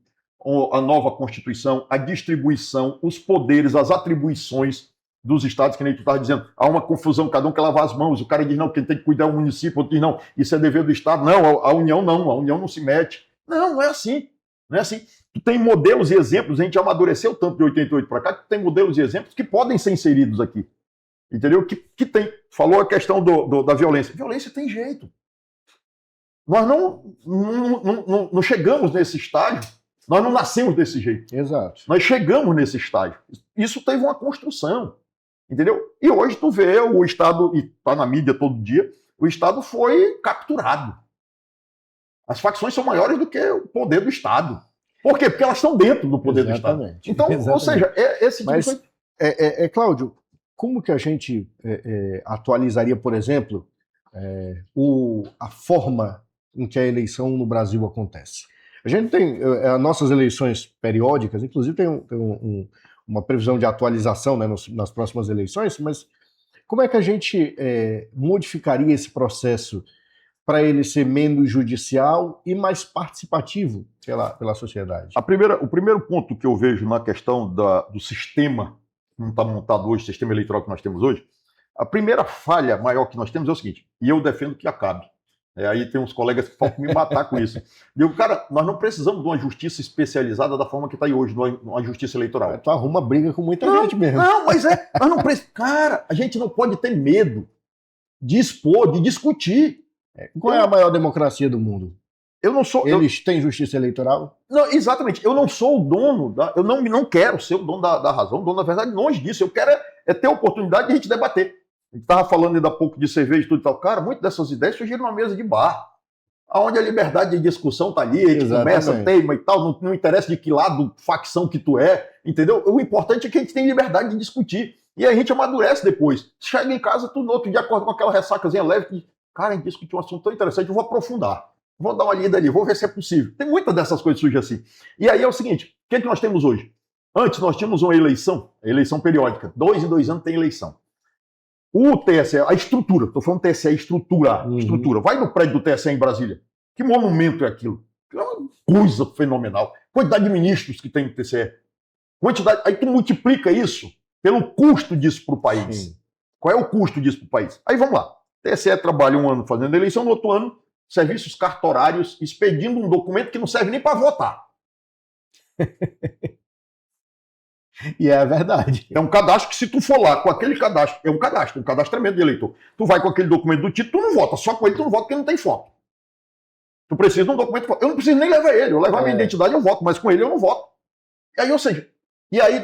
a nova Constituição, a distribuição, os poderes, as atribuições dos estados, que nem tu estava dizendo, há uma confusão, cada um quer lavar as mãos, o cara diz, não, quem tem que cuidar é o município, outro diz, não, isso é dever do estado, não, a União não se mete. Não é assim, não é assim. Tu tem modelos e exemplos, a gente amadureceu tanto de 88 para cá, que tu tem modelos e exemplos que podem ser inseridos aqui. Entendeu? Que tem. Falou a questão da violência. Violência tem jeito. Nós não chegamos nesse estágio, nós não nascemos desse jeito. Exato. Nós chegamos nesse estágio. Isso teve uma construção. Entendeu? E hoje tu vê o Estado, e está na mídia todo dia, o Estado foi capturado. As facções são maiores do que o poder do Estado. Por quê? Porque elas estão dentro do poder do Estado. Então, ou seja, esse tipo de... Mas, Cláudio, como que a gente atualizaria, por exemplo, a forma em que a eleição no Brasil acontece? A gente tem as nossas eleições periódicas, inclusive tem uma previsão de atualização, né, nas próximas eleições, mas como é que a gente modificaria esse processo para ele ser menos judicial e mais participativo pela sociedade? O primeiro ponto que eu vejo na questão do sistema, que não está montado hoje, o sistema eleitoral que nós temos hoje, a primeira falha maior que nós temos é o seguinte, e eu defendo que acabe. Aí tem uns colegas que faltam me matar com isso. Digo, cara, nós não precisamos de uma justiça especializada da forma que está aí hoje, uma justiça eleitoral. Tu arruma briga com muita gente mesmo. Não, mas nós não precisamos. Cara, a gente não pode ter medo de expor, de discutir. Qual é a maior democracia do mundo? Eu não sou. Eles têm justiça eleitoral? Não, exatamente. Eu não sou o dono. Eu não quero ser o dono da razão, o dono da verdade, longe disso. Eu quero ter a oportunidade de a gente debater. A gente estava falando ainda há pouco de cerveja e tudo e tal. Cara, muitas dessas ideias surgiram numa mesa de bar, onde a liberdade de discussão está ali, a gente conversa, teima e tal, não interessa de que lado, facção que tu é, entendeu? O importante é que a gente tem liberdade de discutir. E a gente amadurece depois. Chega em casa, tu no outro dia acorda com aquela ressacazinha leve, que, cara, a gente discutiu um assunto tão interessante, eu vou aprofundar. Vou dar uma lida ali, vou ver se é possível. Tem muitas dessas coisas surgem assim. E aí é o seguinte, o que nós temos hoje? Antes nós tínhamos uma eleição periódica. 2 em 2 anos tem eleição. O TSE, a estrutura, estou falando TSE, estrutura. Vai no prédio do TSE em Brasília. Que monumento é aquilo? É uma coisa fenomenal. Quantidade de ministros que tem no TSE. Aí tu multiplica isso pelo custo disso para o país. Sim. Qual é o custo disso para o país? Aí vamos lá. TSE trabalha um ano fazendo eleição, no outro ano, serviços cartorários expedindo um documento que não serve nem para votar. E é a verdade. É um cadastro que, se tu for lá com aquele cadastro, um cadastro tremendo de eleitor. Tu vai com aquele documento do título, tu não vota. Só com ele tu não vota porque não tem foto. Tu precisa de um documento. Eu não preciso nem levar ele. Eu levo a minha identidade, eu voto, mas com ele eu não voto. E aí, ou seja,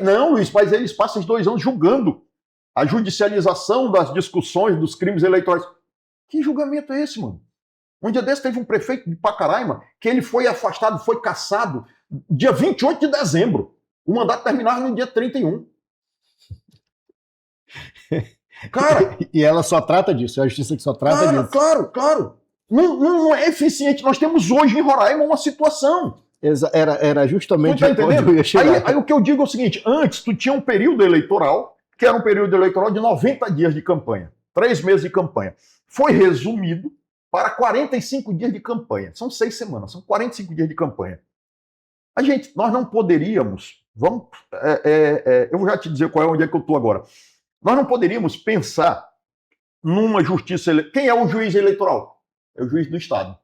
não, Luiz, mas eles passam os 2 anos julgando a judicialização das discussões dos crimes eleitorais. Que julgamento é esse, mano? Um dia desse teve um prefeito de Pacaraima que ele foi afastado, foi cassado dia 28 de dezembro. O mandato terminava no dia 31. Cara... E ela só trata disso, é a justiça que só trata disso. Claro. Não é eficiente. Nós temos hoje em Roraima uma situação Era justamente Tu tá onde entendendo? eu ia chegar. Aí o que eu digo é o seguinte, antes tu tinha um período eleitoral, que era um período eleitoral de 90 dias de campanha, 3 meses de campanha. Foi resumido para 45 dias de campanha. São 6 semanas, são 45 dias de campanha. Nós não poderíamos, eu vou já te dizer onde é que eu estou agora. Nós não poderíamos pensar numa justiça eleitoral. Quem é o juiz eleitoral? É o juiz do Estado,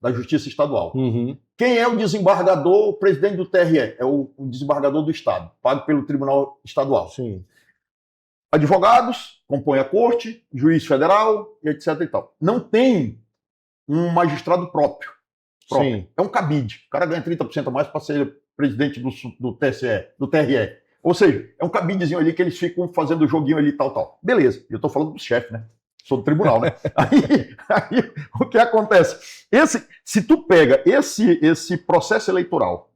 da Justiça Estadual. Uhum. Quem é o desembargador, o presidente do TRE? É o desembargador do Estado, pago pelo Tribunal Estadual. Sim. Advogados, compõem a corte, juiz federal, etc. e tal. Não tem um magistrado próprio. Sim. É um cabide. O cara ganha 30% a mais para ser presidente do TSE, do TRE. Ou seja, é um cabidezinho ali que eles ficam fazendo o joguinho ali, tal. Beleza. Eu estou falando do chefe, né? Sou do tribunal, né? aí o que acontece? Se tu pega esse processo eleitoral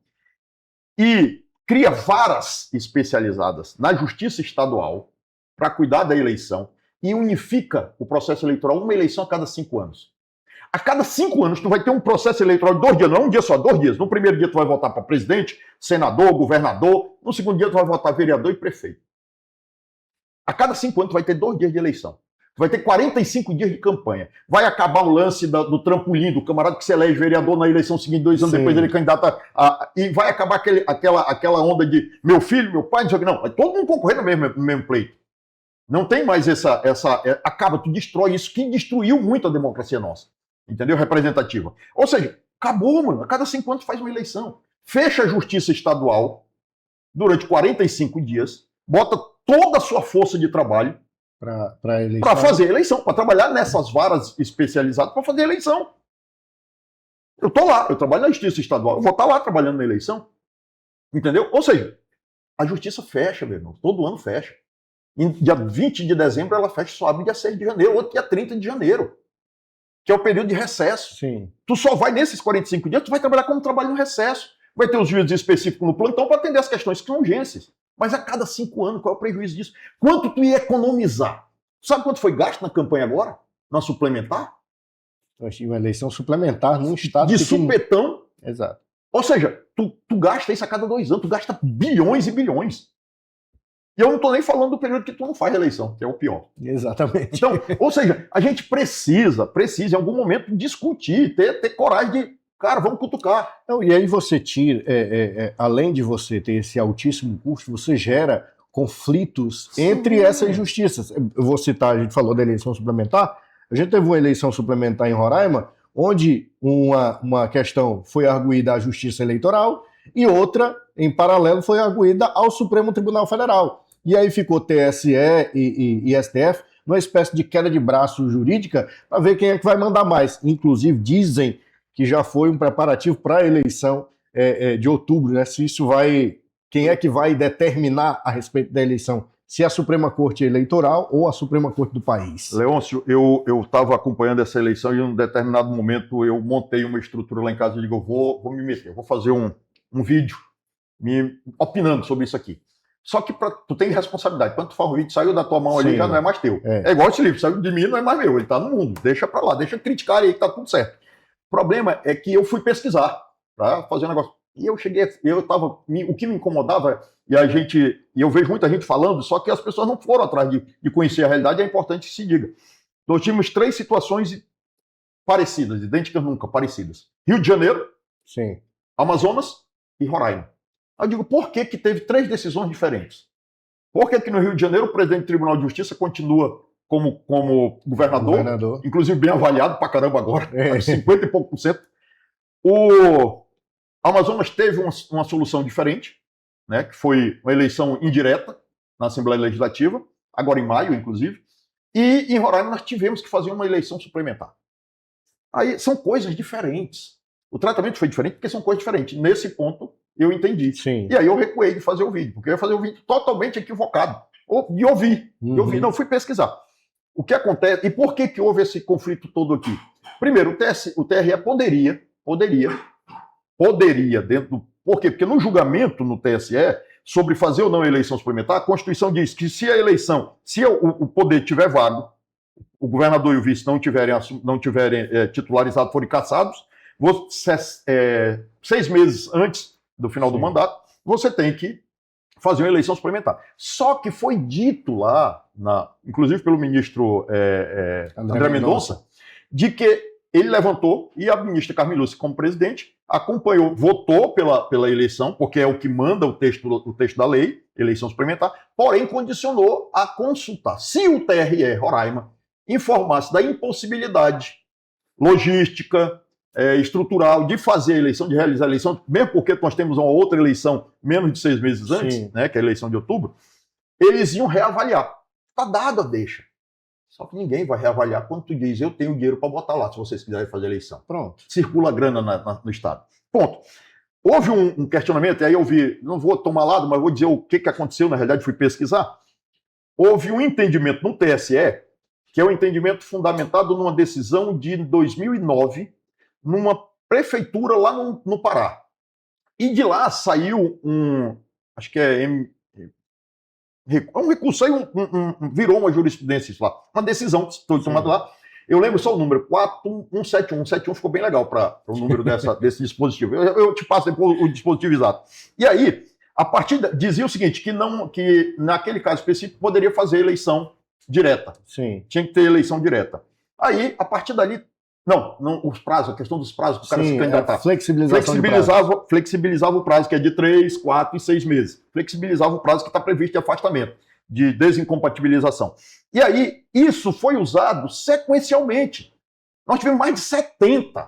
e cria varas especializadas na justiça estadual para cuidar da eleição e unifica o processo eleitoral, uma eleição a cada 5 anos. A cada 5 anos tu vai ter um processo eleitoral de 2 dias, não um dia só, 2 dias. No primeiro dia tu vai votar para presidente, senador, governador. No segundo dia tu vai votar vereador e prefeito. A cada 5 anos tu vai ter 2 dias de eleição. Tu vai ter 45 dias de campanha. Vai acabar o lance do trampolim, do camarada que se elege vereador na eleição seguinte, 2 anos depois ele candidata e vai acabar aquela onda de meu filho, meu pai, não sei o que. Não, vai todo mundo concorrer no mesmo pleito. Não tem mais acaba, tu destrói isso, que destruiu muito a democracia nossa. Entendeu? Representativa. Ou seja, acabou, mano. A cada 5 anos faz uma eleição. Fecha a justiça estadual durante 45 dias, bota toda a sua força de trabalho para fazer eleição, para trabalhar nessas varas especializadas para fazer eleição. Eu tô lá, eu trabalho na justiça estadual, eu vou estar lá trabalhando na eleição. Entendeu? Ou seja, a justiça fecha, meu irmão. Todo ano fecha. Em dia 20 de dezembro ela fecha, só abre dia 6 de janeiro, outro dia 30 de janeiro. Que é o período de recesso. Sim. Tu só vai nesses 45 dias, tu vai trabalhar como trabalho no recesso. Vai ter os juízes específicos no plantão para atender as questões que são urgências. Mas a cada 5 anos, qual é o prejuízo disso? Quanto tu ia economizar? Sabe quanto foi gasto na campanha agora? Na suplementar? Uma eleição suplementar num estado de supetão. Exato. Ou seja, tu gasta isso a cada 2 anos, tu gasta bilhões e bilhões. E eu não estou nem falando do período que tu não faz eleição, que é o pior. Exatamente. Então, ou seja, a gente precisa em algum momento discutir, ter coragem de, cara, vamos cutucar. Então, e aí você tira, além de você ter esse altíssimo custo, você gera conflitos entre essas justiças. Eu vou citar, a gente falou da eleição suplementar, a gente teve uma eleição suplementar em Roraima, onde uma questão foi arguída à Justiça Eleitoral e outra, em paralelo, foi arguída ao Supremo Tribunal Federal. E aí ficou TSE e STF numa espécie de queda de braço jurídica para ver quem é que vai mandar mais. Inclusive, dizem que já foi um preparativo para a eleição de outubro, né? Se isso vai... Quem é que vai determinar a respeito da eleição? Se é a Suprema Corte Eleitoral ou a Suprema Corte do país? Leôncio, eu estava acompanhando essa eleição e em um determinado momento eu montei uma estrutura lá em casa e digo, eu vou me meter, eu vou fazer um vídeo opinando sobre isso aqui. Só que tu tem responsabilidade. Quando tu faz o vídeo, saiu da tua mão ali, já não é mais teu. É igual esse livro, saiu de mim, não é mais meu. Ele tá no mundo. Deixa pra lá, deixa criticar aí que tá tudo certo. O problema é que eu fui pesquisar pra fazer um negócio. E eu cheguei, o que me incomodava, e eu vejo muita gente falando, só que as pessoas não foram atrás de conhecer a realidade, é importante que se diga. Nós tínhamos 3 situações parecidas, idênticas nunca, parecidas. Rio de Janeiro, sim, Amazonas e Roraima. Eu digo, por que teve 3 decisões diferentes? Por que no Rio de Janeiro o presidente do Tribunal de Justiça continua como governador, inclusive bem avaliado pra caramba agora, 50 e pouco %. O Amazonas teve uma solução diferente, né, que foi uma eleição indireta na Assembleia Legislativa, agora em maio, inclusive, e em Roraima nós tivemos que fazer uma eleição suplementar. Aí são coisas diferentes. O tratamento foi diferente porque são coisas diferentes. Nesse ponto, eu entendi. Sim. E aí eu recuei de fazer o vídeo, porque eu ia fazer o vídeo totalmente equivocado. De ouvir. Não, fui pesquisar. O que acontece, e por que houve esse conflito todo aqui? Primeiro, o TRE poderia dentro do... Por quê? Porque no julgamento no TSE, sobre fazer ou não a eleição suplementar, a Constituição diz que se a eleição, se o poder estiver vago, o governador e o vice não tiverem titularizados, forem cassados, você, 6 meses antes do final do mandato, você tem que fazer uma eleição suplementar. Só que foi dito lá, inclusive pelo ministro André Mendonça, de que ele levantou e a ministra Carmen Lúcia, como presidente, acompanhou, votou pela eleição, porque é o que manda o texto da lei, eleição suplementar, porém condicionou a consultar. Se o TRE Roraima informasse da impossibilidade logística, estrutural de fazer a eleição, de realizar a eleição, mesmo porque nós temos uma outra eleição menos de 6 meses antes, né, que é a eleição de outubro, eles iam reavaliar. Está dado a deixa. Só que ninguém vai reavaliar quando tu diz, eu tenho dinheiro para botar lá, se vocês quiserem fazer a eleição. Pronto. Circula grana no Estado. Ponto. Houve um questionamento, e aí eu vi, não vou tomar lado, mas vou dizer o que aconteceu, na realidade fui pesquisar. Houve um entendimento no TSE, que é um entendimento fundamentado numa decisão de 2009, numa prefeitura lá no Pará. E de lá saiu acho que é um recurso, virou uma jurisprudência lá, uma decisão que foi tomada lá. Eu lembro só o número, 4171. 171 ficou bem legal para o número desse dispositivo. Eu te passo depois o dispositivo exato. E aí, a partir dizia o seguinte, que naquele caso específico poderia fazer eleição direta. Sim. Tinha que ter eleição direta. Aí, a partir dali, os prazos, a questão dos prazos que o cara se candidatar. Flexibilizava o prazo, que é de 3, 4 e 6 meses. Flexibilizava o prazo que está previsto de afastamento, de desincompatibilização. E aí, isso foi usado sequencialmente. Nós tivemos mais de 70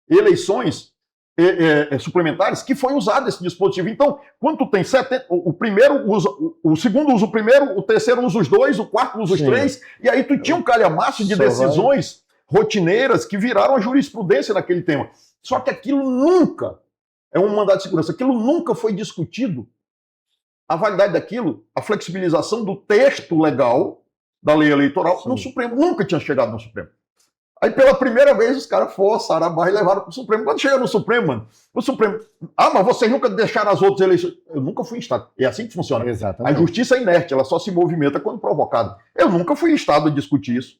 eleições suplementares que foi usado esse dispositivo. Então, quando tu tem 70, o primeiro usa, o segundo usa o primeiro, o terceiro usa os dois, o quarto usa os três, e aí tu tinha um calhamaço de decisões rotineiras que viraram a jurisprudência naquele tema. Só que aquilo nunca é um mandado de segurança, aquilo nunca foi discutido. A validade daquilo, a flexibilização do texto legal da lei eleitoral no Supremo, nunca tinha chegado no Supremo. Aí pela primeira vez os caras forçaram a barra e levaram para o Supremo. Quando chega no Supremo, mano, o Supremo, mas vocês nunca deixaram as outras eleições. Eu nunca fui em Estado. É assim que funciona. Exatamente. A justiça é inerte, ela só se movimenta quando provocada. Eu nunca fui em Estado a discutir isso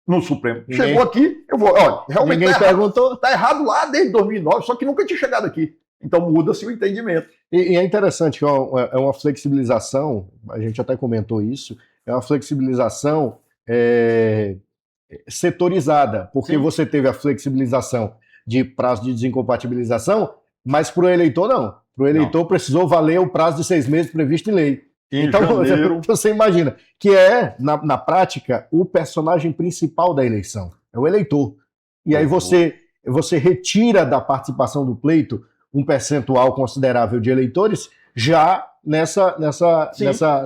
no Supremo. Chegou aqui, eu vou. Olha, realmente ninguém perguntou. Está errado lá desde 2009, só que nunca tinha chegado aqui. Então muda-se o entendimento. E é interessante que é uma flexibilização, a gente até comentou isso, é uma flexibilização setorizada, porque você teve a flexibilização de prazo de desincompatibilização, mas para o eleitor não. Para o eleitor precisou valer o prazo de 6 meses previsto em lei. Então você imagina que na prática, o personagem principal da eleição é o eleitor. E aí você retira da participação do pleito um percentual considerável de eleitores já nessa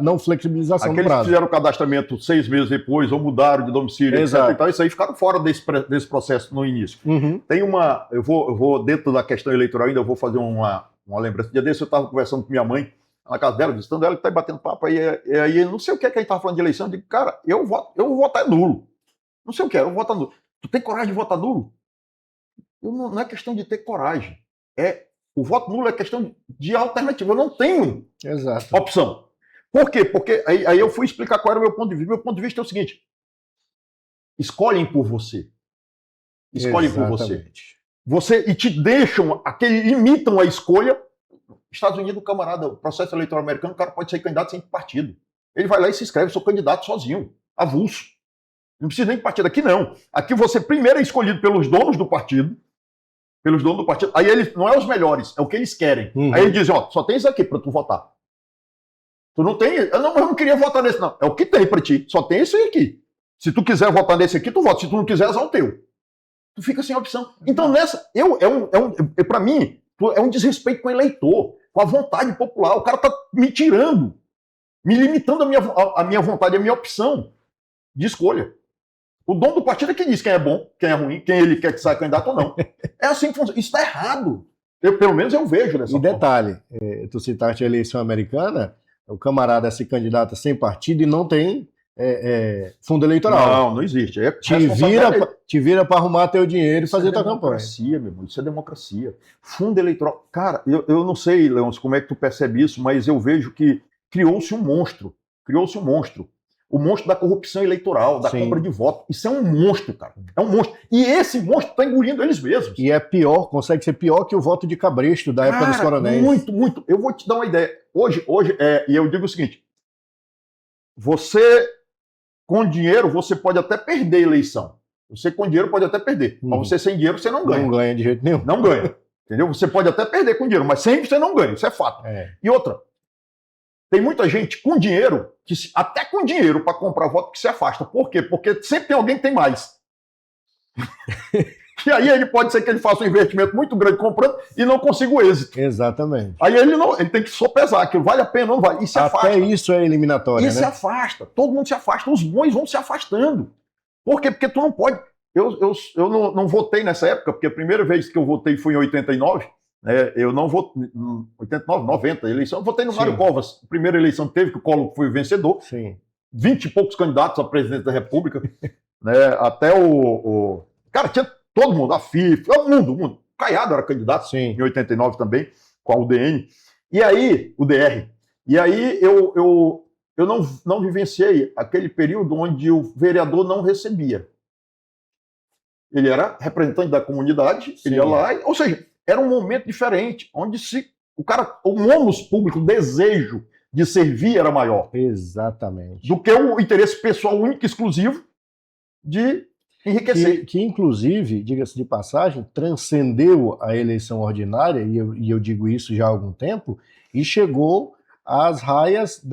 não flexibilização do prazo. Aqueles que fizeram o cadastramento 6 meses depois ou mudaram de domicílio, etc. E tal, isso aí ficaram fora desse processo no início. Tem eu vou dentro da questão eleitoral ainda, eu vou fazer uma lembrança. Um dia desse eu estava conversando com minha mãe, na casa dela, visitando ela, que está batendo papo, aí não sei o que a gente estava falando de eleição, eu digo, cara, eu vou votar nulo. Não sei o que, eu vou votar nulo. Tu tem coragem de votar nulo? Não é questão de ter coragem, o voto nulo é questão de alternativa. Eu não tenho opção. Por quê? Porque aí eu fui explicar qual era o meu ponto de vista. Meu ponto de vista é o seguinte: escolhem por você. Escolhem por você. E te deixam, imitam a escolha. Estados Unidos, o processo eleitoral americano, o cara pode ser candidato sem partido. Ele vai lá e se inscreve, sou candidato sozinho, avulso. Não precisa nem de partido. Aqui não. Aqui você primeiro é escolhido pelos donos do partido. Aí eles não é os melhores, é o que eles querem. Aí eles dizem, só tem isso aqui para tu votar. Tu não tem, eu não queria votar nesse não. É o que tem para ti, só tem isso aqui. Se tu quiser votar nesse aqui, tu vota. Se tu não quiser, é o teu. Tu fica sem opção. Então para mim, é um desrespeito com o eleitor, com a vontade popular. O cara tá me tirando, me limitando a minha vontade, a minha opção de escolha. O dono do partido é que diz quem é bom, quem é ruim, quem ele quer que saia candidato ou não. É assim que funciona. Isso está errado. Pelo menos eu vejo dessa forma. E detalhe, tu citaste a eleição americana, o camarada se candidata sem partido e não tem fundo eleitoral. Não existe. Te vira para arrumar teu dinheiro e fazer tua campanha. Meu irmão, isso é democracia. Fundo eleitoral. Cara, eu não sei, Leôncio, como é que tu percebe isso, mas eu vejo que criou-se um monstro. O monstro da corrupção eleitoral, da Sim. compra de voto. Isso é um monstro, cara. É um monstro. E esse monstro está engolindo eles mesmos. E é pior, consegue ser pior que o voto de Cabresto da época dos coronéis. Muito, muito. Eu vou te dar uma ideia. Hoje e eu digo o seguinte: você, com dinheiro, você pode até perder a eleição. Você com dinheiro pode até perder. Mas você sem dinheiro, você não ganha. Não ganha de jeito nenhum. Não ganha. Entendeu? Você pode até perder com dinheiro, mas sempre você não ganha. Isso é fato. E outra, tem muita gente com dinheiro, até com dinheiro para comprar voto, que se afasta. Por quê? Porque sempre tem alguém que tem mais. E aí ele pode ser que ele faça um investimento muito grande comprando e não consiga o êxito. Exatamente. Aí ele tem que sopesar aquilo, vale a pena ou não vale. E se afasta. Até isso é eliminatória, E se afasta. Todo mundo se afasta. Os bons vão se afastando. Por quê? Porque tu não pode... Eu não votei nessa época, porque a primeira vez que eu votei foi em 89, né? Eu não votei... 89, 90, eleição. Eu votei no Mário Covas. A primeira eleição que teve, que o Collor foi o vencedor. Sim. 20 e poucos candidatos a presidente da República. Né? Até Cara, tinha todo mundo, a FIFA, o mundo. O Caiado era candidato. Sim. Em 89 também, com a UDN. E aí, o DR. E aí eu não vivenciei aquele período onde o vereador não recebia. Ele era representante da comunidade, ele ia lá, ou seja, era um momento diferente, onde o ônus público, o desejo de servir era maior. Exatamente. Do que o interesse pessoal único e exclusivo de enriquecer. Que inclusive, diga-se de passagem, transcendeu a eleição ordinária, e eu digo isso já há algum tempo, e chegou às raias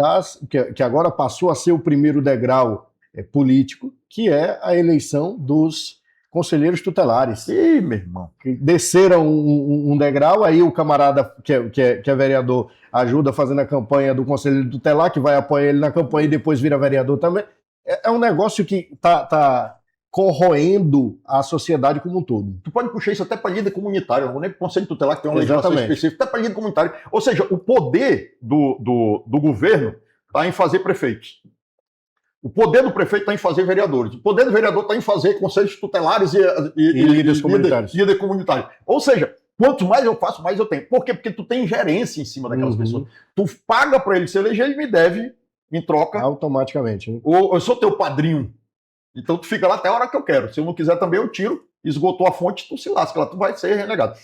que agora passou a ser o primeiro degrau político, que é a eleição dos conselheiros tutelares. Ih, meu irmão. Que desceram um degrau, aí o camarada que é vereador ajuda fazendo a campanha do conselheiro tutelar, que vai apoiar ele na campanha e depois vira vereador também. É um negócio que tá corroendo a sociedade como um todo. Tu pode puxar isso até para líder comunitário, não vou nem para o Conselho Tutelar, que tem uma Exatamente. legislação específica, até para líder comunitário. Ou seja, o poder do governo está em fazer prefeitos. O poder do prefeito está em fazer vereadores. O poder do vereador está em fazer conselhos tutelares e líderes comunitários. Líder comunitário. Ou seja, quanto mais eu faço, mais eu tenho. Por quê? Porque tu tem gerência em cima daquelas pessoas. Tu paga para ele se eleger, ele me deve em troca. Automaticamente. Né? Ou eu sou teu padrinho. Então tu fica lá até a hora que eu quero. Se eu não quiser também, eu tiro. Esgotou a fonte, tu se lasca lá, tu vai ser renegado.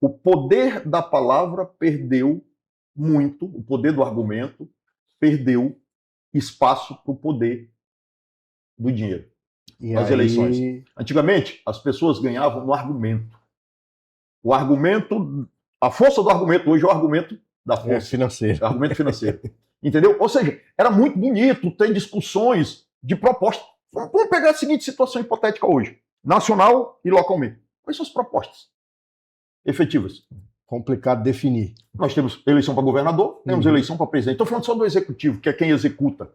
O poder da palavra perdeu muito, o poder do argumento perdeu espaço para o poder do dinheiro nas eleições. Antigamente, as pessoas ganhavam no argumento. O argumento, a força do argumento hoje é o argumento da força. Financeiro. É o argumento financeiro. Entendeu? Ou seja, era muito bonito ter discussões de propostas. Vamos pegar a seguinte situação hipotética hoje, nacional e localmente. Quais são as propostas efetivas? Complicado definir. Nós temos eleição para governador, temos eleição para presidente. Estou falando só do executivo, que é quem executa.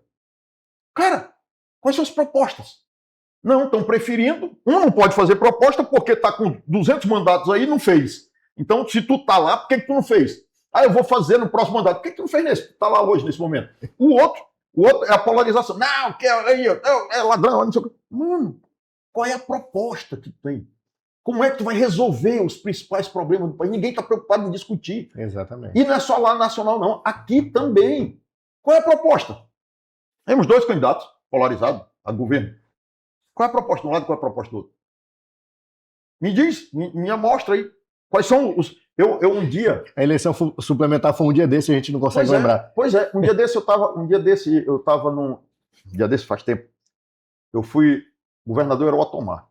Cara, quais são as propostas? Não, estão preferindo. Um não pode fazer proposta porque está com 200 mandatos aí e não fez. Então, se tu está lá, por que tu não fez? Ah, eu vou fazer no próximo mandato. Por que tu não fez nesse? Tu está lá hoje, nesse momento. O outro é a polarização. Não, que é ladrão, não sei o que. Mano, qual é a proposta que tu tem? Como é que tu vai resolver os principais problemas do país? Ninguém está preocupado em discutir. Exatamente. E não é só lá nacional, não. Aqui também. Qual é a proposta? Temos 2 candidatos polarizados a governo. Qual é a proposta de um lado e qual é a proposta do outro? Me diz, me mostra aí. Quais são os... Eu um dia... A eleição suplementar foi um dia desse, a gente não consegue lembrar. Pois é, um dia desse eu estava num... Um dia desse faz tempo. Eu fui... O governador era o Otomar.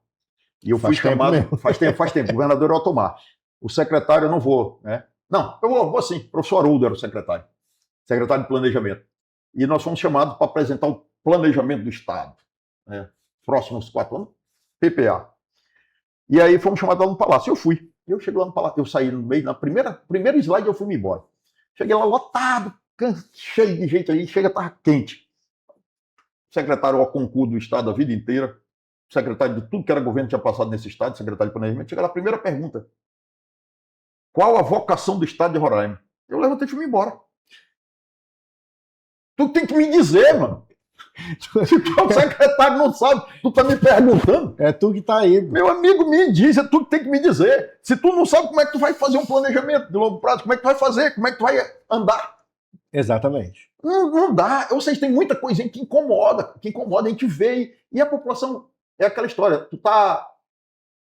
E eu fui chamado... Faz tempo. O governador era o Otomar. O secretário eu não vou, né? Não, eu vou sim. O professor Haroldo era o secretário. Secretário de Planejamento. E nós fomos chamados para apresentar o planejamento do Estado. Né? Próximos 4 anos, PPA. E aí fomos chamados lá no Palácio. Eu fui. Eu cheguei lá no Palácio. Eu saí no meio, na primeira slide eu fui-me embora. Cheguei lá lotado, cheio de gente aí. Chega, estava quente. Secretário ao concurso do Estado a vida inteira. Secretário de tudo que era governo tinha passado nesse Estado, secretário de Planejamento. Chega lá, a primeira pergunta. Qual a vocação do Estado de Roraima? Eu levantei e fui-me embora. Tu tem que me dizer, mano. Se o secretário não sabe, tu tá me perguntando. É tu que tá aí. Meu amigo, me diz, é tu que tem que me dizer. Se tu não sabe como é que tu vai fazer um planejamento de longo prazo, como é que tu vai fazer, como é que tu vai andar. Exatamente. Não dá. Ou seja, tem muita coisinha que incomoda, a gente vê e a população é aquela história. Tu tá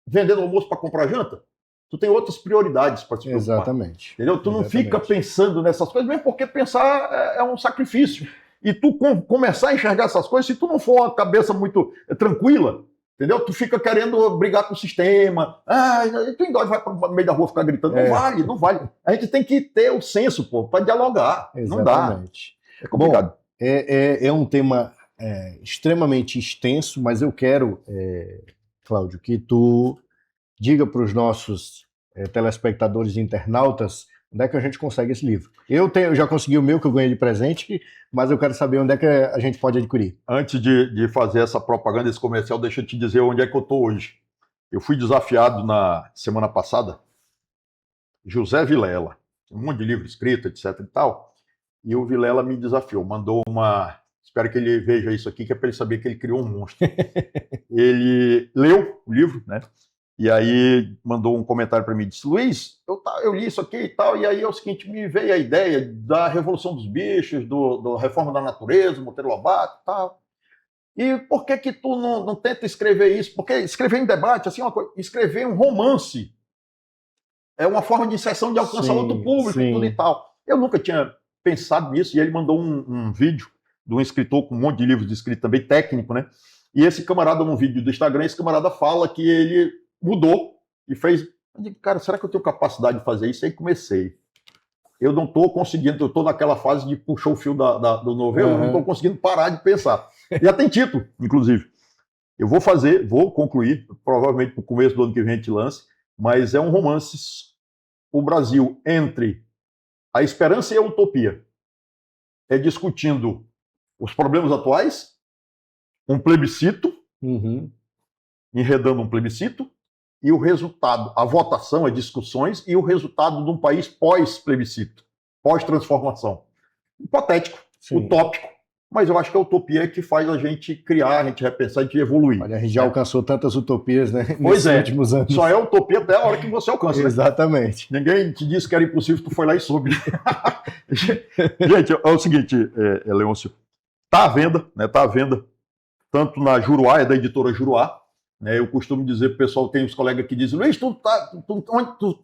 vendendo almoço para comprar janta? Tu tem outras prioridades para se preocupar. Exatamente. Entendeu? Tu não fica pensando nessas coisas, mesmo porque pensar é um sacrifício. E tu começar a enxergar essas coisas, se tu não for uma cabeça muito tranquila, entendeu? Tu fica querendo brigar com o sistema. Tu em dó vai para o meio da rua ficar gritando. Não vale, não vale. A gente tem que ter o senso, pô, para dialogar. Exatamente. Não dá. É complicado. Bom, é um tema extremamente extenso, mas eu quero, Cláudio, que tu diga para os nossos telespectadores e internautas onde é que a gente consegue esse livro. Eu já consegui o meu, que eu ganhei de presente, mas eu quero saber onde é que a gente pode adquirir. Antes de fazer essa propaganda, esse comercial, deixa eu te dizer onde é que eu estou hoje. Eu fui desafiado na semana passada, José Vilela, um monte de livro escrito, etc e tal, e o Vilela me desafiou, mandou espero que ele veja isso aqui, que é para ele saber que ele criou um monstro. Ele leu o livro, né? E aí mandou um comentário para mim, disse, Luiz, eu li isso aqui e tal, e aí é o seguinte, me veio a ideia da Revolução dos Bichos, da Reforma da Natureza, Monteiro Lobato e tal. E por que tu não tenta escrever isso? Porque escrever em debate, assim, escrever um romance é uma forma de inserção de alcançar outro público e tudo e tal. Eu nunca tinha pensado nisso, e ele mandou um vídeo de um escritor com um monte de livros escritos também, técnico, né? E esse camarada, num vídeo do Instagram, esse camarada fala que ele mudou e fez. Eu digo, cara, será que eu tenho capacidade de fazer isso? Aí comecei. Eu não estou conseguindo, eu estou naquela fase de puxar o fio do novelo, eu não estou conseguindo parar de pensar. Já tem título, inclusive. Eu vou concluir, provavelmente no começo do ano que vem a gente lance, mas é um romance, o Brasil entre a esperança e a utopia. É discutindo os problemas atuais, um plebiscito, enredando um plebiscito, e o resultado, a votação, as discussões e o resultado de um país pós-plebiscito, pós-transformação. Hipotético, utópico, mas eu acho que a utopia é que faz a gente criar, a gente repensar, a gente evoluir. Olha, a gente já alcançou tantas utopias, né? Nesses últimos anos. Só é utopia até a hora que você alcança. Exatamente. Né? Ninguém te disse que era impossível, tu foi lá e soube. Gente, é o seguinte, Leôncio, tá à venda, né? Tá à venda, tanto na Juruá, é da editora Juruá. Eu costumo dizer para o pessoal, tem uns colegas que dizem, Luiz, tu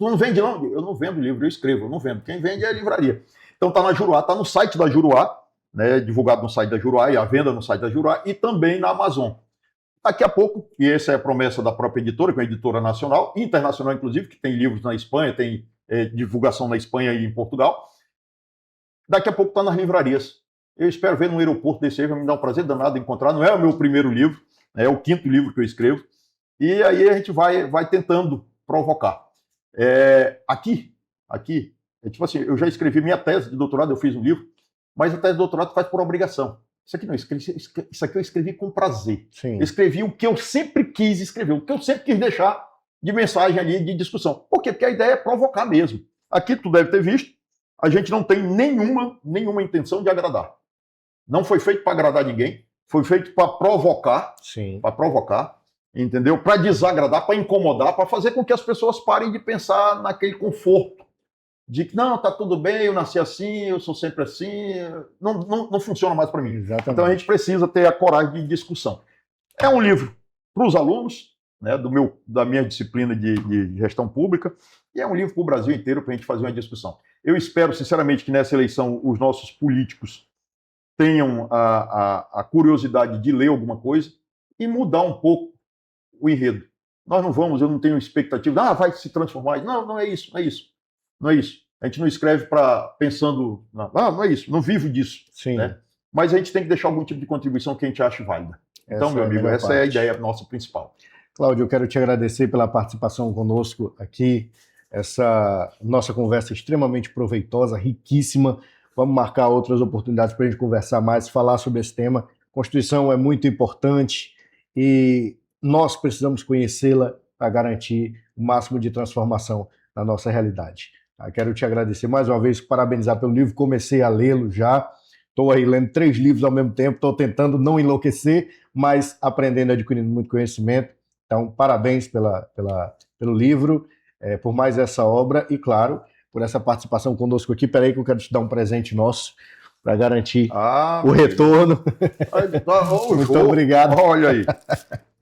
não vende não? Eu não vendo livro, eu escrevo, eu não vendo. Quem vende é a livraria. Então tá na Juruá, tá no site da Juruá, né, divulgado no site da Juruá, e a venda no site da Juruá, e também na Amazon. Daqui a pouco, e essa é a promessa da própria editora, que é uma editora nacional, internacional inclusive, que tem livros na Espanha, tem divulgação na Espanha e em Portugal. Daqui a pouco tá nas livrarias. Eu espero ver no aeroporto desse aí, vai me dar um prazer danado encontrar. Não é o meu primeiro livro, é o 5º livro que eu escrevo. E aí a gente vai tentando provocar. Aqui, é tipo assim, eu já escrevi minha tese de doutorado, eu fiz um livro, mas a tese de doutorado faz por obrigação. Isso aqui eu escrevi com prazer. Eu escrevi o que eu sempre quis escrever, o que eu sempre quis deixar de mensagem ali, de discussão. Por quê? Porque a ideia é provocar mesmo. Aqui, tu deve ter visto, a gente não tem nenhuma intenção de agradar. Não foi feito para agradar ninguém, foi feito para provocar, entendeu? Para desagradar, para incomodar, para fazer com que as pessoas parem de pensar naquele conforto de que, não, tá tudo bem, eu nasci assim, eu sou sempre assim, não funciona mais para mim. Exatamente. Então a gente precisa ter a coragem de discussão. É um livro para os alunos, né, da minha disciplina de gestão pública, e é um livro para o Brasil inteiro para a gente fazer uma discussão. Eu espero, sinceramente, que nessa eleição os nossos políticos tenham a curiosidade de ler alguma coisa e mudar um pouco o enredo. Nós não vamos, eu não tenho expectativa, vai se transformar. Não é isso. A gente não escreve pensando, não é isso, não vivo disso. Né? Mas a gente tem que deixar algum tipo de contribuição que a gente ache válida. Então, meu amigo, essa é a ideia nossa principal. Cláudio, eu quero te agradecer pela participação conosco aqui, essa nossa conversa extremamente proveitosa, riquíssima. Vamos marcar outras oportunidades para a gente conversar mais, falar sobre esse tema. Constituição é muito importante e nós precisamos conhecê-la para garantir o máximo de transformação na nossa realidade. Quero te agradecer mais uma vez, parabenizar pelo livro, comecei a lê-lo já, estou aí lendo 3 livros ao mesmo tempo, estou tentando não enlouquecer, mas aprendendo e adquirindo muito conhecimento. Então, parabéns pelo livro, por mais essa obra e, claro, por essa participação conosco aqui. Espera aí que eu quero te dar um presente nosso, para garantir o meu retorno. Muito obrigado. Olha aí.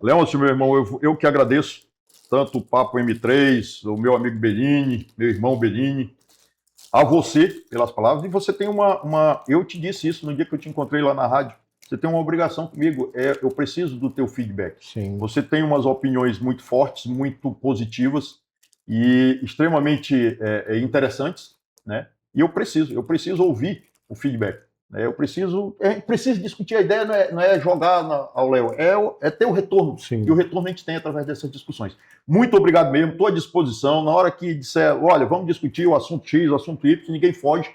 Leôncio, meu irmão, eu que agradeço tanto o Papo M3, o meu amigo Bellini, meu irmão Bellini, a você pelas palavras, e você tem eu te disse isso no dia que eu te encontrei lá na rádio, você tem uma obrigação comigo, eu preciso do teu feedback. Sim. Você tem umas opiniões muito fortes, muito positivas e extremamente interessantes, né? E eu preciso ouvir o feedback. Eu preciso discutir a ideia, não é jogar ao Léo, é ter o retorno. Sim. E o retorno a gente tem através dessas discussões. Muito obrigado mesmo, estou à disposição. Na hora que disser, olha, vamos discutir o assunto X, o assunto Y, ninguém foge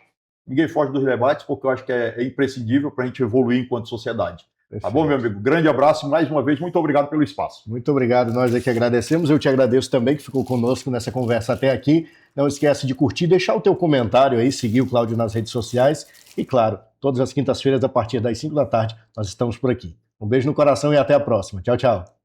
dos debates, porque eu acho que é imprescindível para a gente evoluir enquanto sociedade. Perfeito. Tá bom, meu amigo? Grande abraço e mais uma vez, muito obrigado pelo espaço. Muito obrigado, nós aqui agradecemos. Eu te agradeço também que ficou conosco nessa conversa até aqui. Não esquece de curtir, deixar o teu comentário aí, seguir o Cláudio nas redes sociais e, claro, todas as quintas-feiras, a partir das 5 da tarde, nós estamos por aqui. Um beijo no coração e até a próxima. Tchau, tchau.